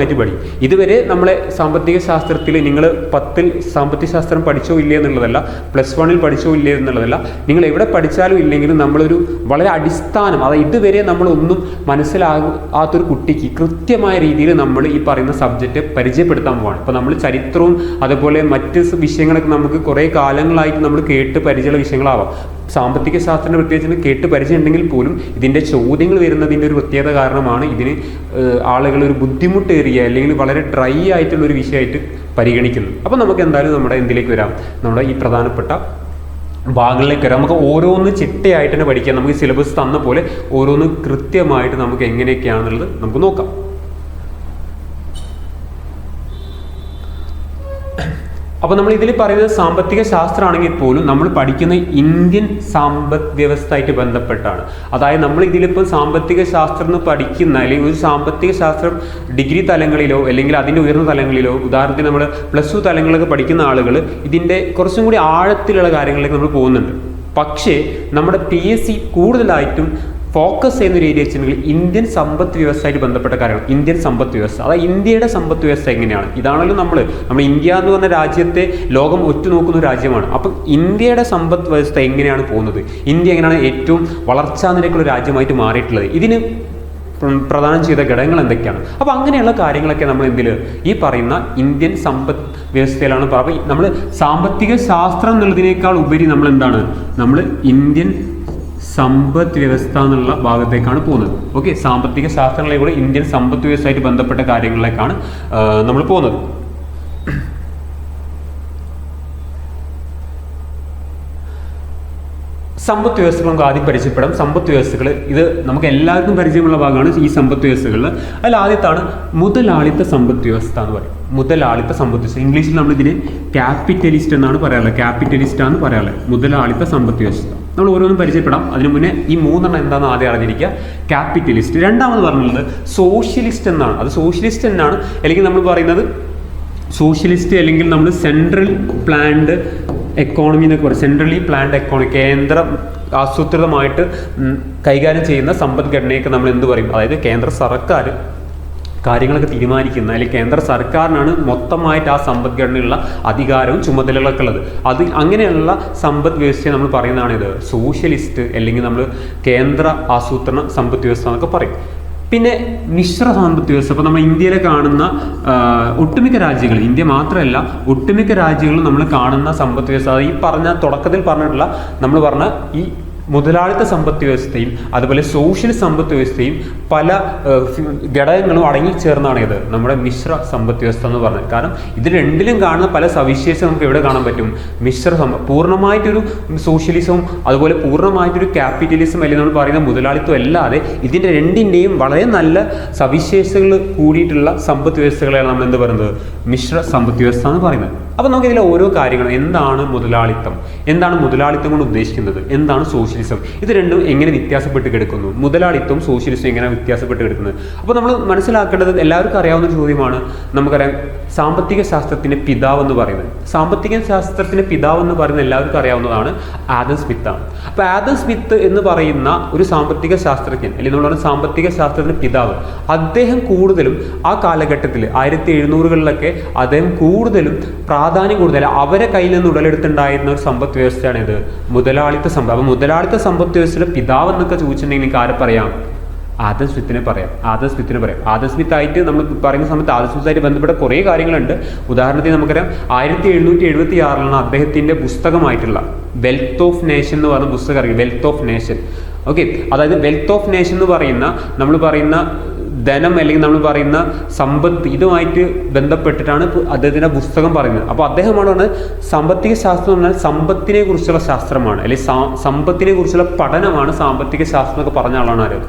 ഇതുവരെ നമ്മളെ സാമ്പത്തിക ശാസ്ത്രത്തിൽ നിങ്ങൾ 10ൽ സാമ്പത്തിക ശാസ്ത്രം പഠിച്ചോ ഇല്ലേ എന്നുള്ളതല്ല, +1 പഠിച്ചോ ഇല്ലേ എന്നുള്ളതല്ല, നിങ്ങൾ എവിടെ പഠിച്ചാലും ഇല്ലെങ്കിലും നമ്മളൊരു വളരെ അടിസ്ഥാനം, അതായത് ഇതുവരെ നമ്മളൊന്നും മനസ്സിലാകാത്തൊരു കുട്ടിക്ക് കൃത്യമായ രീതിയിൽ നമ്മൾ ഈ പറയുന്ന സബ്ജക്റ്റ് പരിചയപ്പെടുത്താൻ പോവാണ്. അപ്പോൾ നമ്മൾ ചരിത്രവും അതുപോലെ മറ്റ് വിഷയങ്ങളൊക്കെ നമുക്ക് കുറേ കാലങ്ങളായിട്ട് നമ്മൾ കേട്ട് പരിചയമുള്ള വിഷയങ്ങളാവാം. സാമ്പത്തിക ശാസ്ത്രത്തിൻ്റെ പ്രത്യേകിച്ച് കേട്ട് പരിചയം ഉണ്ടെങ്കിൽ പോലും ഇതിൻ്റെ ചോദ്യങ്ങൾ വരുന്നതിൻ്റെ ഒരു പ്രത്യേകത കാരണമാണ് ഇതിന് ആളുകൾ ഒരു ബുദ്ധിമുട്ടേറിയ അല്ലെങ്കിൽ വളരെ ഡ്രൈ ആയിട്ടുള്ളൊരു വിഷയമായിട്ട് പരിഗണിക്കുന്നത്. അപ്പോൾ നമുക്ക് എന്തായാലും നമ്മുടെ എന്തിലേക്ക് വരാം, നമ്മുടെ ഈ പ്രധാനപ്പെട്ട ഭാഗങ്ങളിലേക്ക് വരാം. നമുക്ക് ഓരോന്ന് ചിട്ടയായിട്ട് തന്നെ പഠിക്കാം. നമുക്ക് സിലബസ് തന്ന പോലെ ഓരോന്ന് കൃത്യമായിട്ട് നമുക്ക് എങ്ങനെയൊക്കെയാണെന്നുള്ളത് നമുക്ക് നോക്കാം. അപ്പോൾ നമ്മൾ ഇതിൽ പറയുന്നത് സാമ്പത്തിക ശാസ്ത്രമാണെങ്കിൽ പോലും നമ്മൾ പഠിക്കുന്ന ഇന്ത്യൻ സമ്പദ് വ്യവസ്ഥയായിട്ട് ബന്ധപ്പെട്ടാണ്. അതായത് നമ്മൾ ഇതിലിപ്പോൾ സാമ്പത്തിക ശാസ്ത്രം എന്ന് പഠിക്കുന്ന അല്ലെങ്കിൽ ഒരു സാമ്പത്തിക ശാസ്ത്രം ഡിഗ്രി തലങ്ങളിലോ അല്ലെങ്കിൽ അതിൻ്റെ ഉയർന്ന തലങ്ങളിലോ, ഉദാഹരണത്തിന് നമ്മൾ +2 തലങ്ങളിലൊക്കെ പഠിക്കുന്ന ആളുകൾ ഇതിൻ്റെ കുറച്ചും കൂടി ആഴത്തിലുള്ള കാര്യങ്ങളിലേക്ക് നമ്മൾ പോകുന്നുണ്ട്. പക്ഷേ നമ്മുടെ PSC കൂടുതലായിട്ടും ഫോക്കസ് ചെയ്യുന്ന ഒരു ഏരിയ വെച്ചിട്ടുണ്ടെങ്കിൽ ഇന്ത്യൻ സമ്പദ് വ്യവസ്ഥയായിട്ട് ബന്ധപ്പെട്ട കാര്യങ്ങൾ. ഇന്ത്യൻ സമ്പദ് വ്യവസ്ഥ, അതായത് ഇന്ത്യയുടെ സമ്പദ് വ്യവസ്ഥ എങ്ങനെയാണ്, ഇതാണല്ലോ നമ്മൾ ഇന്ത്യ എന്ന് പറഞ്ഞ രാജ്യത്തെ ലോകം ഒറ്റുനോക്കുന്ന ഒരു രാജ്യമാണ്. അപ്പം ഇന്ത്യയുടെ സമ്പദ് വ്യവസ്ഥ എങ്ങനെയാണ് പോകുന്നത്, ഇന്ത്യ എങ്ങനെയാണ് ഏറ്റവും വളർച്ചാ നിരക്കുള്ള രാജ്യമായിട്ട് മാറിയിട്ടുള്ളത്, ഇതിന് പ്രദാനം ചെയ്ത ഘടകങ്ങൾ എന്തൊക്കെയാണ്. അപ്പോൾ അങ്ങനെയുള്ള കാര്യങ്ങളൊക്കെ നമ്മൾ ഈ പറയുന്ന ഇന്ത്യൻ സമ്പദ് വ്യവസ്ഥയിലാണ്. അപ്പോൾ നമ്മൾ സാമ്പത്തിക ശാസ്ത്രം എന്നുള്ളതിനേക്കാൾ ഉപരി നമ്മൾ ഇന്ത്യൻ സമ്പദ് വ്യവസ്ഥ എന്നുള്ള ഭാഗത്തേക്കാണ് പോകുന്നത്. ഓക്കെ, സാമ്പത്തിക ശാസ്ത്രങ്ങളിലൂടെ ഇന്ത്യൻ സമ്പദ് വ്യവസ്ഥയായിട്ട് ബന്ധപ്പെട്ട കാര്യങ്ങളിലേക്കാണ് നമ്മൾ പോകുന്നത്. സമ്പദ് വ്യവസ്ഥകൾ നമുക്ക് ആദ്യം പരിചയപ്പെടാം. സമ്പദ് വ്യവസ്ഥകൾ ഇത് നമുക്ക് എല്ലാവർക്കും പരിചയമുള്ള ഭാഗമാണ് ഈ സമ്പദ് വ്യവസ്ഥകളിൽ. അതിൽ ആദ്യത്താണ് മുതലാളിത്ത സമ്പദ് വ്യവസ്ഥ എന്ന് പറയും. മുതലാളിത്ത സമ്പദ് വ്യവസ്ഥ, ഇംഗ്ലീഷിൽ നമ്മളിതിന് ക്യാപിറ്റലിസ്റ്റ് എന്നാണ് പറയാറുള്ളത്. ക്യാപിറ്റലിസ്റ്റ് ആണ് പറയാറുള്ളത്. മുതലാളിത്ത സമ്പദ് വ്യവസ്ഥ നമ്മൾ ഓരോന്നും പരിചയപ്പെടാം. അതിനു മുന്നേ ഈ 3 എന്താണെന്ന് ആദ്യം അറിഞ്ഞിരിക്കുക. ക്യാപിറ്റലിസ്റ്റ്. രണ്ടാമത് പറഞ്ഞുള്ളത് സോഷ്യലിസ്റ്റ് എന്നാണ്. അത് സോഷ്യലിസ്റ്റ് എന്നാണ്, അല്ലെങ്കിൽ നമ്മൾ പറയുന്നത് സോഷ്യലിസ്റ്റ്, അല്ലെങ്കിൽ നമ്മൾ സെൻട്രൽ പ്ലാൻഡ് എക്കോണമി എന്നൊക്കെ പറയും. സെൻട്രലി പ്ലാൻഡ് എക്കോണമി, കേന്ദ്ര ആസൂത്രിതമായിട്ട് കൈകാര്യം ചെയ്യുന്ന സമ്പദ്ഘടനയൊക്കെ നമ്മൾ എന്ത് പറയും, അതായത് കേന്ദ്ര സർക്കാർ കാര്യങ്ങളൊക്കെ തീരുമാനിക്കുന്ന, അല്ലെങ്കിൽ കേന്ദ്ര സർക്കാരിനാണ് മൊത്തമായിട്ട് ആ സമ്പദ്ഘടനയുള്ള അധികാരവും ചുമതലകളൊക്കെ ഉള്ളത്. അത് അങ്ങനെയുള്ള സമ്പദ് വ്യവസ്ഥയെ നമ്മൾ പറയുന്നതാണ് ഇത് സോഷ്യലിസ്റ്റ്, അല്ലെങ്കിൽ നമ്മൾ കേന്ദ്ര ആസൂത്രണ സമ്പദ് വ്യവസ്ഥ എന്നൊക്കെ പറയും. പിന്നെ മിശ്ര സമ്പദ് വ്യവസ്ഥ. അപ്പോൾ നമ്മൾ ഇന്ത്യയിൽ കാണുന്ന ഒട്ടുമിക്ക രാജ്യങ്ങൾ, ഇന്ത്യ മാത്രമല്ല ഒട്ടുമിക്ക രാജ്യങ്ങളും നമ്മൾ കാണുന്ന സമ്പദ് വ്യവസ്ഥ, ഈ തുടക്കത്തിൽ പറഞ്ഞിട്ടുള്ള നമ്മൾ പറഞ്ഞ ഈ മുതലാളിത്ത സമ്പദ് വ്യവസ്ഥയും അതുപോലെ സോഷ്യൽ സമ്പദ് വ്യവസ്ഥയും പല ഘടകങ്ങളും അടങ്ങിച്ചേർന്നാണ് ഇത് നമ്മുടെ മിശ്ര സമ്പദ് വ്യവസ്ഥ എന്ന് പറഞ്ഞത്. കാരണം ഇത് രണ്ടിലും കാണുന്ന പല സവിശേഷത നമുക്ക് എവിടെ കാണാൻ പറ്റും, പൂർണ്ണമായിട്ടൊരു സോഷ്യലിസവും അതുപോലെ പൂർണ്ണമായിട്ടൊരു ക്യാപിറ്റലിസം അല്ലെങ്കിൽ നമ്മൾ പറയുന്ന മുതലാളിത്തം അല്ലാതെ ഇതിൻ്റെ രണ്ടിൻ്റെയും വളരെ നല്ല സവിശേഷതകൾ കൂടിയിട്ടുള്ള സമ്പദ് വ്യവസ്ഥകളെയാണ് നമ്മൾ എന്ത് പറയുന്നത്, മിശ്ര സമ്പദ് വ്യവസ്ഥ എന്ന് പറയുന്നത്. അപ്പോൾ നമുക്ക് ഇതിലെ ഓരോ കാര്യങ്ങളും, എന്താണ് മുതലാളിത്തം, എന്താണ് മുതലാളിത്തം കൊണ്ട് ഉദ്ദേശിക്കുന്നത്, എന്താണ് സോഷ്യലിസം, ഇത് രണ്ടും എങ്ങനെ വ്യത്യാസപ്പെട്ട് കിടക്കുന്നു, മുതലാളിത്തവും സോഷ്യലിസവും എങ്ങനെ വ്യത്യാസപ്പെട്ട് കിടക്കുന്നത്. അപ്പോൾ നമ്മൾ മനസ്സിലാക്കേണ്ടത് എല്ലാവർക്കും അറിയാവുന്ന ചോദ്യമാണ്. നമുക്കറിയാം സാമ്പത്തിക ശാസ്ത്രത്തിൻ്റെ പിതാവ് എന്ന് പറയുന്നത്, സാമ്പത്തിക ശാസ്ത്രത്തിൻ്റെ പിതാവ് എന്ന് പറയുന്നത് എല്ലാവർക്കും അറിയാവുന്നതാണ്, ആദം സ്മിത്ത് ആണ്. അപ്പോൾ ആദം സ്മിത്ത് എന്ന് പറയുന്ന ഒരു സാമ്പത്തിക ശാസ്ത്രജ്ഞൻ, അല്ലെങ്കിൽ നമ്മൾ പറയുന്ന സാമ്പത്തിക ശാസ്ത്രത്തിൻ്റെ പിതാവ്, അദ്ദേഹം കൂടുതലും ആ കാലഘട്ടത്തിൽ 1700-കളിലൊക്കെ അദ്ദേഹം കൂടുതലും പ്രാധാന്യം കൂടുതൽ അവരെ കയ്യിൽ നിന്ന് ഉടലെടുത്തുണ്ടായിരുന്ന ഒരു സമ്പദ് വ്യവസ്ഥയാണ് ഇത് മുതലാളിത്ത സമ്പദ്. അപ്പോൾ മുതലാളിത്ത സമ്പദ് വ്യവസ്ഥയുടെ പിതാവ് എന്നൊക്കെ ചോദിച്ചിട്ടുണ്ടെങ്കിൽ നിങ്ങൾക്ക് ആരെ പറയാം, ആദം സ്മിത്തിനെ പറയാം. ആദം സ്മിത്ത് ആയിട്ട് നമ്മൾ പറയുന്ന സമയത്ത് ആദം സ്മിത്തായിട്ട് ബന്ധപ്പെട്ട കുറേ കാര്യങ്ങളുണ്ട്. ഉദാഹരണത്തിന് നമുക്കറിയാം 1776 അദ്ദേഹത്തിൻ്റെ പുസ്തകമായിട്ടുള്ള വെൽത്ത് ഓഫ് നേഷൻ എന്ന് പറയുന്ന പുസ്തകം അറിയാം. Wealth of nation, okay. അതായത് വെൽത്ത് ഓഫ് നേഷൻ എന്ന് പറയുന്ന നമ്മൾ പറയുന്ന ധനം അല്ലെങ്കിൽ നമ്മൾ പറയുന്ന സമ്പത്ത്, ഇതുമായിട്ട് ബന്ധപ്പെട്ടിട്ടാണ് അദ്ദേഹത്തിൻ്റെ പുസ്തകം പറയുന്നത്. അപ്പോൾ അദ്ദേഹമാണ് പറഞ്ഞത് സാമ്പത്തിക ശാസ്ത്രം എന്ന് പറഞ്ഞാൽ സമ്പത്തിനെ കുറിച്ചുള്ള ശാസ്ത്രമാണ്, അല്ലെങ്കിൽ സമ്പത്തിനെ കുറിച്ചുള്ള പഠനമാണ് സാമ്പത്തിക ശാസ്ത്രം എന്നൊക്കെ പറഞ്ഞ ആളാണ് ആര്,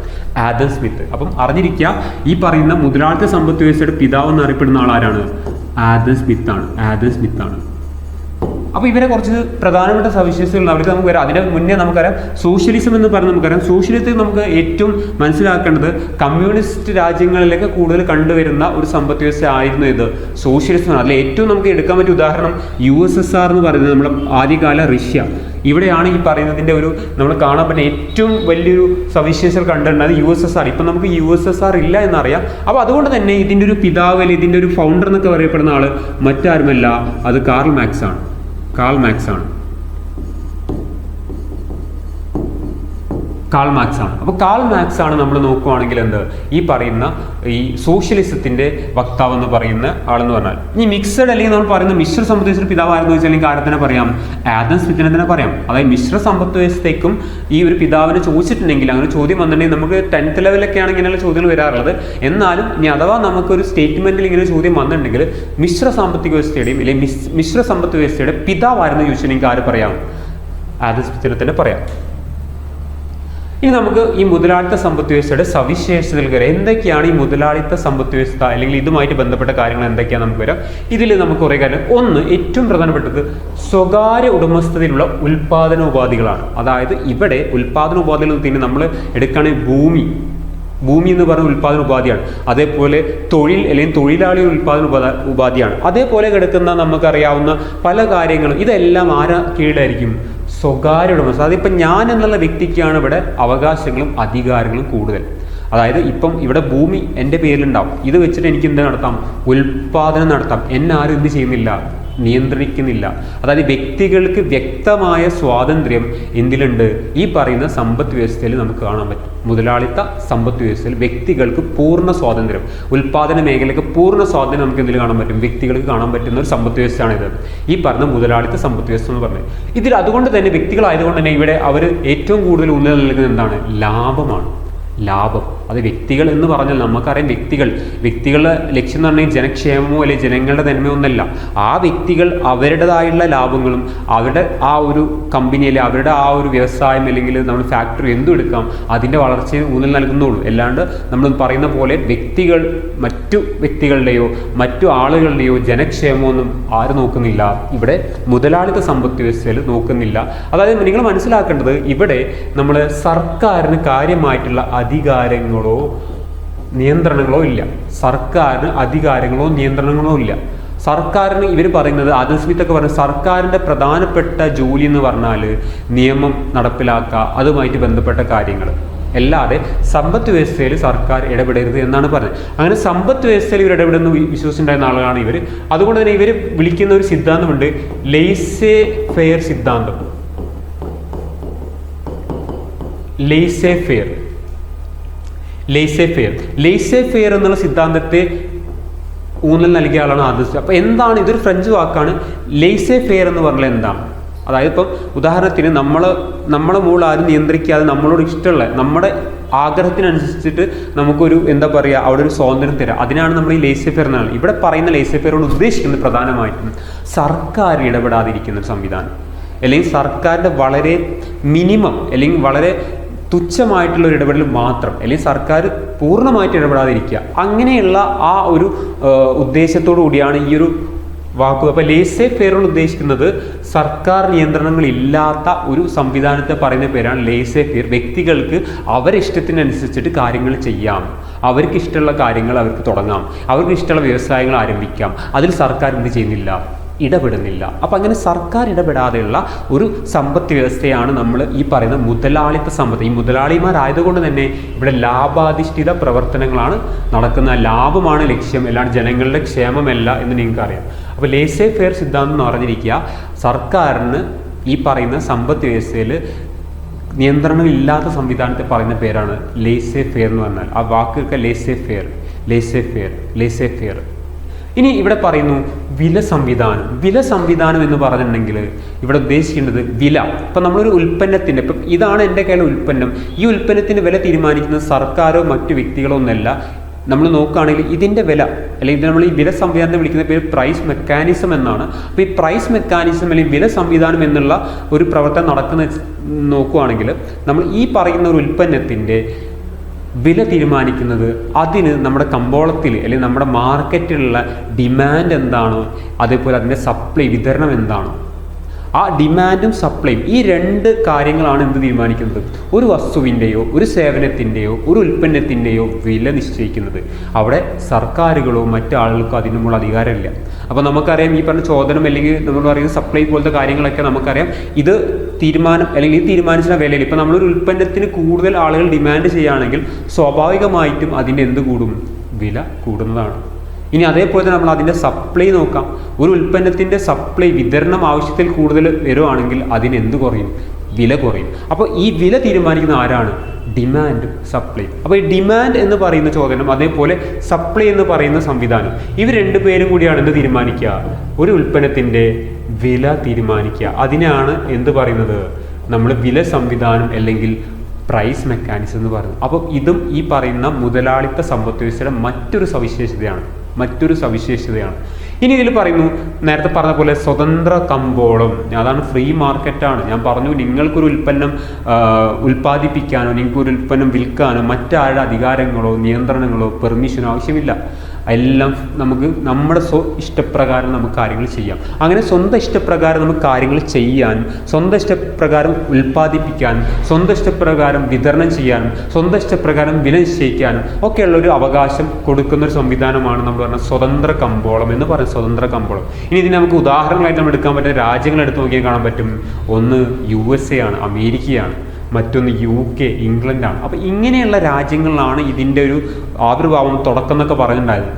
ആദം സ്മിത്ത്. അപ്പം അറിഞ്ഞിരിക്കുക, ഈ പറയുന്ന മുതലാളിത്ത സമ്പദ് വ്യവസ്ഥയുടെ പിതാവ് എന്നറിയപ്പെടുന്ന ആളാരാണ്, ആദം സ്മിത്താണ്. അപ്പോൾ ഇവരെ കുറച്ച് പ്രധാനപ്പെട്ട സവിശേഷതകളുണ്ട്, അവർക്ക് നമുക്ക് വരാം. അതിന് മുന്നേ നമുക്കറിയാം സോഷ്യലിസം എന്ന് പറഞ്ഞാൽ നമുക്കറിയാം, സോഷ്യലിസത്തിൽ നമുക്ക് ഏറ്റവും മനസ്സിലാക്കേണ്ടത് കമ്മ്യൂണിസ്റ്റ് രാജ്യങ്ങളിലേക്ക് കൂടുതൽ കണ്ടുവരുന്ന ഒരു സമ്പദ് വ്യവസ്ഥ ആയിരുന്നു ഇത് സോഷ്യലിസമാണ്. അതിൽ ഏറ്റവും നമുക്ക് എടുക്കാൻ പറ്റിയ ഉദാഹരണം USSR എന്ന് പറയുന്നത് നമ്മുടെ ആദ്യകാല റഷ്യ. ഇവിടെയാണ് ഈ പറയുന്നതിൻ്റെ ഒരു നമ്മൾ കാണാൻ പറ്റുന്ന ഏറ്റവും വലിയൊരു സവിശേഷത കണ്ടിട്ടുണ്ടായത് USSR. ഇപ്പം നമുക്ക് USSR ഇല്ല എന്നറിയാം. അപ്പോൾ അതുകൊണ്ട് തന്നെ ഇതിൻ്റെ ഒരു പിതാവ് അല്ലെങ്കിൽ ഇതിൻ്റെ ഒരു ഫൗണ്ടർ എന്നൊക്കെ പറയപ്പെടുന്ന ആൾ മറ്റാരുമല്ല, അത് കാർൾ മാക്സ് ആണ്. കാൾ മാർക്സ് ആണ്. അപ്പോൾ കാൾ മാർക്സ് ആണ് നമ്മൾ നോക്കുവാണെങ്കിൽ എന്ത് ഈ പറയുന്ന ഈ സോഷ്യലിസത്തിന്റെ വക്താവ് എന്ന് പറയുന്ന ആളെന്ന് പറഞ്ഞാൽ. ഈ മിക്സഡ് അല്ലെങ്കിൽ നമ്മൾ പറയുന്ന മിശ്ര സമ്പദ് വ്യവസ്ഥയുടെ പിതാവായിരുന്നു വെച്ചാൽ എനിക്ക് ആരെ തന്നെ പറയാം, ആദം സ്മിത്തിനെ തന്നെ പറയാം. അതായത് മിശ്ര സമ്പദ് വ്യവസ്ഥയ്ക്കും ഈ ഒരു പിതാവിനെ ചോദിച്ചിട്ടുണ്ടെങ്കിൽ, അങ്ങനെ ചോദ്യം വന്നിട്ടുണ്ടെങ്കിൽ നമുക്ക് 10th ലെവലൊക്കെയാണ് ഇങ്ങനെയുള്ള ചോദ്യങ്ങൾ വരാറുള്ളത്. എന്നാലും ഇനി അഥവാ നമുക്കൊരു സ്റ്റേറ്റ്മെന്റിൽ ഇങ്ങനെ ചോദ്യം വന്നിട്ടുണ്ടെങ്കിൽ മിശ്ര സാമ്പത്തിക വ്യവസ്ഥയുടെയും അല്ലെങ്കിൽ മിശ്ര സമ്പദ് വ്യവസ്ഥയുടെ പിതാവായിരുന്നു ചോദിച്ചാൽ എനിക്ക് ആര് പറയാം, ആദം സ്മിത്തിനെ തന്നെ പറയാം. ഇനി നമുക്ക് ഈ മുതലാളിത്ത സമ്പദ് വ്യവസ്ഥയുടെ സവിശേഷതകൾ വരാം. എന്തൊക്കെയാണ് ഈ മുതലാളിത്ത സമ്പദ് വ്യവസ്ഥ അല്ലെങ്കിൽ ഇതുമായിട്ട് ബന്ധപ്പെട്ട കാര്യങ്ങൾ എന്തൊക്കെയാണ് നമുക്ക് വരാം. ഇതിൽ നമുക്ക് കുറേ കാര്യം. ഒന്ന്, ഏറ്റവും പ്രധാനപ്പെട്ടത് സ്വകാര്യ ഉടമസ്ഥതയിലുള്ള ഉൽപാദനോപാധികളാണ്. അതായത് ഇവിടെ ഉൽപാദനോപാധികൾ തന്നെ നമ്മൾ എടുക്കുകയാണെങ്കിൽ ഭൂമി എന്ന് പറയുന്ന ഉൽപാദന ഉപാധിയാണ്. അതേപോലെ തൊഴിൽ അല്ലെങ്കിൽ തൊഴിലാളി ഉൽപാദന ഉപാധിയാണ്. അതേപോലെ കിടക്കുന്ന നമുക്കറിയാവുന്ന പല കാര്യങ്ങളും ഇതെല്ലാം ആരാ കീഴിലായിരിക്കും, സ്വകാര്യ ഉടമസ്ഥ. അതിപ്പം ഞാൻ എന്നുള്ള വ്യക്തിക്കാണ് ഇവിടെ അവകാശങ്ങളും അധികാരങ്ങളും കൂടുതൽ. അതായത് ഇപ്പം ഇവിടെ ഭൂമി എൻ്റെ പേരിലുണ്ടാവും. ഇത് വെച്ചിട്ട് എനിക്ക് എന്ത് നടത്താം, ഉൽപാദനം നടത്താം. എന്നെ ആരും എന്ത് ചെയ്യുന്നില്ല, നിയന്ത്രിക്കുന്നില്ല. അതായത് വ്യക്തികൾക്ക് വ്യക്തമായ സ്വാതന്ത്ര്യം എന്തിലുണ്ട്, ഈ പറയുന്ന സമ്പദ് വ്യവസ്ഥയിൽ നമുക്ക് കാണാൻ പറ്റും. മുതലാളിത്ത സമ്പദ് വ്യവസ്ഥയിൽ വ്യക്തികൾക്ക് പൂർണ്ണ സ്വാതന്ത്ര്യം, ഉൽപാദന മേഖലയ്ക്ക് പൂർണ്ണ സ്വാതന്ത്ര്യം നമുക്ക് എന്തിൽ കാണാൻ പറ്റും, വ്യക്തികൾക്ക് കാണാൻ പറ്റുന്ന ഒരു സമ്പദ് വ്യവസ്ഥയാണ് ഇത്, ഈ പറഞ്ഞ മുതലാളിത്ത സമ്പദ് വ്യവസ്ഥ എന്ന് പറഞ്ഞത്. ഇതിൽ അതുകൊണ്ട് തന്നെ വ്യക്തികളായതുകൊണ്ട് തന്നെ ഇവിടെ അവർ ഏറ്റവും കൂടുതൽ ഊന്നൽ നൽകുന്നത് എന്താണ്, ലാഭം. അത് വ്യക്തികൾ എന്ന് പറഞ്ഞാൽ നമുക്കറിയാം, വ്യക്തികളുടെ ലക്ഷ്യം എന്ന് പറഞ്ഞാൽ ജനക്ഷേമമോ അല്ലെങ്കിൽ ജനങ്ങളുടെ നന്മയോ ഒന്നല്ല. ആ വ്യക്തികൾ അവരുടേതായുള്ള ലാഭങ്ങളും അവരുടെ ആ ഒരു കമ്പനി അല്ലെങ്കിൽ അവരുടെ ആ ഒരു വ്യവസായം അല്ലെങ്കിൽ നമ്മൾ ഫാക്ടറി എന്തും എടുക്കാം, അതിൻ്റെ വളർച്ചയെ ഊന്നൽ നൽകുന്നുള്ളൂ. അല്ലാണ്ട് നമ്മൾ പറയുന്ന പോലെ വ്യക്തികൾ മറ്റു വ്യക്തികളുടെയോ മറ്റു ആളുകളുടെയോ ജനക്ഷേമമൊന്നും ആര് നോക്കുന്നില്ല, ഇവിടെ മുതലാളിത്ത സമ്പദ് വ്യവസ്ഥയിൽ നോക്കുന്നില്ല. അതായത് നിങ്ങൾ മനസ്സിലാക്കേണ്ടത്, ഇവിടെ നമ്മൾ സർക്കാരിന് കാര്യമായിട്ടുള്ള അധികാരങ്ങളോ നിയന്ത്രണങ്ങളോ ഇല്ല. സർക്കാരിന് അധികാരങ്ങളോ നിയന്ത്രണങ്ങളോ ഇല്ല. സർക്കാരിന് ഇവർ പറയുന്നത്, ആദം സ്മിത്തൊക്കെ പറഞ്ഞ സർക്കാരിൻ്റെ പ്രധാനപ്പെട്ട ജോലി എന്ന് പറഞ്ഞാൽ നിയമം നടപ്പിലാക്കുക, അതുമായിട്ട് ബന്ധപ്പെട്ട കാര്യങ്ങൾ. അല്ലാതെ സമ്പദ് വ്യവസ്ഥയിൽ സർക്കാർ ഇടപെടരുത് എന്നാണ് പറഞ്ഞത്. അങ്ങനെ സമ്പദ് വ്യവസ്ഥയിൽ ഇവർ ഇടപെടുന്ന വിശ്വസിച്ചുണ്ടായിരുന്ന ആളുകളാണ് ഇവർ. അതുകൊണ്ട് തന്നെ ഇവർ വിളിക്കുന്ന ഒരു സിദ്ധാന്തമുണ്ട്, ലെയ്സേ ഫെയർ സിദ്ധാന്തം. ലെയ്സേ ഫെയർ എന്നുള്ള സിദ്ധാന്തത്തെ ഊന്നൽ നൽകിയ ആളാണ് ആദം സ്മിത്ത്. അപ്പോൾ എന്താണ് ഇതൊരു ഫ്രഞ്ച് വാക്കാണ്. ലെയ്സേ ഫെയർ എന്ന് പറഞ്ഞാൽ എന്താണ്, അതായത് ഇപ്പം ഉദാഹരണത്തിന് നമ്മളെ മുകളിൽ ആരും നിയന്ത്രിക്കാതെ നമ്മളോട് ഇഷ്ടമുള്ള നമ്മുടെ ആഗ്രഹത്തിനനുസരിച്ചിട്ട് നമുക്കൊരു എന്താ പറയുക അവിടെ ഒരു സ്വാതന്ത്ര്യം തരാം. അതിനാണ് നമ്മൾ ഈ ലെയ്സേ ഫെയർ എന്നാണ് ഇവിടെ പറയുന്ന. ലെയ്സേ ഫെയർ കൊണ്ട് ഉദ്ദേശിക്കുന്നത് പ്രധാനമായിട്ടും സർക്കാർ ഇടപെടാതിരിക്കുന്ന ഒരു സംവിധാനം, അല്ലെങ്കിൽ സർക്കാരിൻ്റെ വളരെ മിനിമം അല്ലെങ്കിൽ വളരെ തുച്ഛമായിട്ടുള്ള ഒരു ഇടപെടൽ മാത്രം, അല്ലെങ്കിൽ സർക്കാർ പൂർണ്ണമായിട്ട് ഇടപെടാതിരിക്കുക, അങ്ങനെയുള്ള ആ ഒരു ഉദ്ദേശത്തോടു കൂടിയാണ് ഈ ഒരു വാക്ക്. അപ്പോൾ ലേസേ ഫെയർ കൊണ്ട് ഉദ്ദേശിക്കുന്നത് സർക്കാർ നിയന്ത്രണങ്ങളില്ലാത്ത ഒരു സംവിധാനത്തെ പറയുന്ന പേരാണ് ലേസേ ഫെയർ. വ്യക്തികൾക്ക് അവരുടെ ഇഷ്ടത്തിനനുസരിച്ചിട്ട് കാര്യങ്ങൾ ചെയ്യാം, അവർക്ക് ഇഷ്ടമുള്ള കാര്യങ്ങൾ അവർക്ക് തുടങ്ങാം, അവർക്ക് ഇഷ്ടമുള്ള വ്യവസായങ്ങൾ ആരംഭിക്കാം. അതിൽ സർക്കാർ എന്ത് ചെയ്യുന്നില്ല, ഇടപെടുന്നില്ല. അപ്പം അങ്ങനെ സർക്കാർ ഇടപെടാതെയുള്ള ഒരു സമ്പദ് വ്യവസ്ഥയാണ് നമ്മൾ ഈ പറയുന്ന മുതലാളിത്ത സമ്പത്ത്. ഈ മുതലാളിമാരായതുകൊണ്ട് തന്നെ ഇവിടെ ലാഭാധിഷ്ഠിത പ്രവർത്തനങ്ങളാണ് നടക്കുന്ന, ലാഭമാണ് ലക്ഷ്യം, അല്ലാണ്ട് ജനങ്ങളുടെ ക്ഷേമമല്ല എന്ന് നിങ്ങൾക്കറിയാം. അപ്പോൾ ലേസേ ഫെയർ സിദ്ധാന്തം എന്ന് പറഞ്ഞിരിക്കുക, സർക്കാരിന് ഈ പറയുന്ന സമ്പദ് വ്യവസ്ഥയിൽ നിയന്ത്രണമില്ലാത്ത സംവിധാനത്തെ പറയുന്ന പേരാണ് ലേസേ ഫെയർ എന്ന് പറഞ്ഞാൽ. ആ വാക്കൊക്കെ ലേസേ ഫെയർ. ഇനി ഇവിടെ പറയുന്നു വില സംവിധാനം എന്ന് പറഞ്ഞിട്ടുണ്ടെങ്കിൽ ഇവിടെ ഉദ്ദേശിക്കേണ്ടത് വില. ഇപ്പം നമ്മളൊരു ഉൽപ്പന്നത്തിൻ്റെ, ഇപ്പം ഇതാണ് എൻ്റെ കയ്യിലെ ഉൽപ്പന്നം, ഈ ഉൽപ്പന്നത്തിൻ്റെ വില തീരുമാനിക്കുന്നത് സർക്കാരോ മറ്റു വ്യക്തികളോ ഒന്നല്ല. നമ്മൾ നോക്കുകയാണെങ്കിൽ ഇതിൻ്റെ വില, അല്ലെങ്കിൽ നമ്മൾ ഈ വില സംവിധാനത്തെ വിളിക്കുന്ന പേര് പ്രൈസ് മെക്കാനിസം എന്നാണ്. അപ്പോൾ ഈ പ്രൈസ് മെക്കാനിസം അല്ലെങ്കിൽ വില സംവിധാനം എന്നുള്ള ഒരു പ്രവർത്തനം നടക്കുന്ന നോക്കുകയാണെങ്കിൽ നമ്മൾ ഈ പറയുന്ന ഒരു ഉൽപ്പന്നത്തിൻ്റെ വില തീരുമാനിക്കുന്നത് അതിന് നമ്മുടെ കമ്പോളത്തിൽ അല്ലെങ്കിൽ നമ്മുടെ മാർക്കറ്റിലുള്ള ഡിമാൻഡ് എന്താണോ, അതേപോലെ അതിൻ്റെ സപ്ലൈ വിതരണം എന്താണോ, ആ ഡിമാൻഡും സപ്ലൈയും ഈ രണ്ട് കാര്യങ്ങളാണ് എന്ത് തീരുമാനിക്കുന്നത്, ഒരു വസ്തുവിൻ്റെയോ ഒരു സേവനത്തിൻ്റെയോ ഒരു ഉൽപ്പന്നത്തിൻ്റെയോ വില നിശ്ചയിക്കുന്നത്. അവിടെ സർക്കാരുകളോ മറ്റു ആളുകൾക്കോ അതിനുള്ള അധികാരമില്ല. അപ്പോൾ നമുക്കറിയാം ഈ പറഞ്ഞ ചോദനം അല്ലെങ്കിൽ നമ്മൾ പറയുന്ന സപ്ലൈ പോലത്തെ കാര്യങ്ങളൊക്കെ നമുക്കറിയാം. ഇത് തീരുമാനം അല്ലെങ്കിൽ ഈ തീരുമാനിച്ച വിലയിൽ ഇപ്പോൾ നമ്മളൊരു ഉൽപ്പന്നത്തിന് കൂടുതൽ ആളുകൾ ഡിമാൻഡ് ചെയ്യുകയാണെങ്കിൽ സ്വാഭാവികമായിട്ടും അതിൻ്റെ എന്ത് കൂടും, വില കൂടുന്നതാണ്. ഇനി അതേപോലെ തന്നെ നമ്മൾ അതിൻ്റെ സപ്ലൈ നോക്കാം. ഒരു ഉൽപ്പന്നത്തിൻ്റെ സപ്ലൈ വിതരണം ആവശ്യത്തിൽ കൂടുതൽ വരുവാണെങ്കിൽ അതിന് എന്ത് കുറയും, വില കുറയും. അപ്പോൾ ഈ വില തീരുമാനിക്കുന്ന ആരാണ്? Demand, supply. അപ്പോൾ ഈ ഡിമാൻഡ് എന്ന് പറയുന്ന ചോദനം, അതേപോലെ സപ്ലൈ എന്ന് പറയുന്ന സംവിധാനം, ഇവർ രണ്ടുപേരും കൂടിയാണ് എന്ത് തീരുമാനിക്കുക? ഒരു ഉൽപ്പന്നത്തിൻ്റെ വില തീരുമാനിക്കുക. അതിനാണ് എന്ത് പറയുന്നത്? നമ്മൾ വില സംവിധാനം അല്ലെങ്കിൽ പ്രൈസ് മെക്കാനിസം എന്ന് പറയുന്നത്. അപ്പോൾ ഇതും ഈ പറയുന്ന മുതലാളിത്ത സമ്പദ് വ്യവസ്ഥയുടെ മറ്റൊരു സവിശേഷതയാണ്. ഇനി ഇതിൽ പറയുന്നു, നേരത്തെ പറഞ്ഞ പോലെ സ്വതന്ത്ര കമ്പോളം, അതാണ് ഫ്രീ മാർക്കറ്റാണ്. ഞാൻ പറഞ്ഞു, നിങ്ങൾക്കൊരു ഉൽപ്പന്നം ഉൽപ്പാദിപ്പിക്കാനോ നിങ്ങൾക്കൊരു ഉൽപ്പന്നം വിൽക്കാനോ മറ്റാരുടെ അധികാരങ്ങളോ നിയന്ത്രണങ്ങളോ പെർമിഷനോ ആവശ്യമില്ല. എല്ലാം നമുക്ക് നമ്മുടെ ഇഷ്ടപ്രകാരം നമുക്ക് കാര്യങ്ങൾ ചെയ്യാം. അങ്ങനെ സ്വന്തം ഇഷ്ടപ്രകാരം നമുക്ക് കാര്യങ്ങൾ ചെയ്യാനും, സ്വന്തം ഇഷ്ടപ്രകാരം ഉൽപ്പാദിപ്പിക്കാനും, സ്വന്തം ഇഷ്ടപ്രകാരം വിതരണം ചെയ്യാനും, സ്വന്തം ഇഷ്ടപ്രകാരം വില നിശ്ചയിക്കാനും ഒക്കെയുള്ള ഒരു അവകാശം കൊടുക്കുന്ന ഒരു സംവിധാനമാണ് നമ്മൾ പറഞ്ഞ സ്വതന്ത്ര കമ്പോളം എന്ന് പറയുന്നത്. സ്വതന്ത്ര കമ്പോളം. ഇനി ഇതിന് നമുക്ക് ഉദാഹരണങ്ങളായിട്ട് നമ്മൾ എടുക്കാൻ പറ്റുന്ന രാജ്യങ്ങൾ എടുത്ത് നോക്കിയാൽ കാണാൻ പറ്റും. ഒന്ന് USA ആണ്, അമേരിക്കയാണ്. മറ്റൊന്ന് UK, ഇംഗ്ലണ്ടാണ്. അപ്പോൾ ഇങ്ങനെയുള്ള രാജ്യങ്ങളിലാണ് ഇതിൻ്റെ ഒരു ആവിർഭാവം, തുടക്കം എന്നൊക്കെ പറഞ്ഞിട്ടുണ്ടായത്.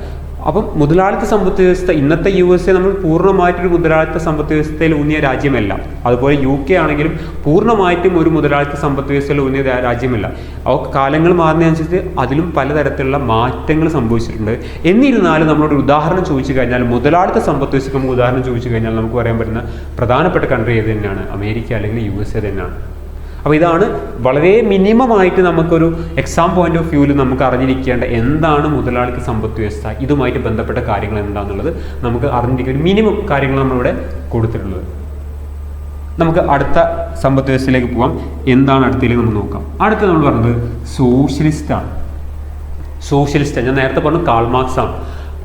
അപ്പം മുതലാളിത്ത സമ്പദ് വ്യവസ്ഥ ഇന്നത്തെ USA നമ്മൾ പൂർണ്ണമായിട്ടൊരു മുതലാളിത്ത സമ്പദ് വ്യവസ്ഥയിൽ ഊന്നിയ രാജ്യമല്ല. അതുപോലെ UK ആണെങ്കിലും പൂർണ്ണമായിട്ടും ഒരു മുതലാളിത്ത സമ്പദ് വ്യവസ്ഥയിൽ ഊന്നിയ രാജ്യമല്ല. അപ്പോൾ കാലങ്ങൾ മാറുന്നതനുസരിച്ച് അതിലും പലതരത്തിലുള്ള മാറ്റങ്ങൾ സംഭവിച്ചിട്ടുണ്ട്. എന്നിരുന്നാലും നമ്മളൊരു ഉദാഹരണം ചോദിച്ചു കഴിഞ്ഞാൽ, മുതലാളിത്ത സമ്പദ് വ്യവസ്ഥയ്ക്ക് നമുക്ക് ഉദാഹരണം ചോദിച്ചു കഴിഞ്ഞാൽ നമുക്ക് പറയാൻ പറ്റുന്ന പ്രധാനപ്പെട്ട കൺട്രി ഏത് തന്നെയാണ്? അമേരിക്ക അല്ലെങ്കിൽ USA തന്നെയാണ്. അപ്പോൾ ഇതാണ് വളരെ മിനിമമായിട്ട് നമുക്കൊരു എക്സാം പോയിന്റ് ഓഫ് വ്യൂവിൽ നമുക്ക് അറിഞ്ഞിരിക്കേണ്ട എന്താണ് മുതലാളിത്ത സമ്പദ് വ്യവസ്ഥ, ഇതുമായിട്ട് ബന്ധപ്പെട്ട കാര്യങ്ങൾ എന്താണെന്നുള്ളത് നമുക്ക് അറിഞ്ഞിരിക്കുന്ന മിനിമം കാര്യങ്ങൾ നമ്മളിവിടെ കൊടുത്തിട്ടുള്ളത്. നമുക്ക് അടുത്ത സമ്പദ് വ്യവസ്ഥയിലേക്ക് പോകാം. എന്താണ് അടുത്തതിലേക്ക് നമുക്ക് നോക്കാം. അടുത്ത നമ്മൾ പറഞ്ഞത് സോഷ്യലിസ്റ്റാണ്. ഞാൻ നേരത്തെ പറഞ്ഞു കാൾ മാർക്സ് ആണ്.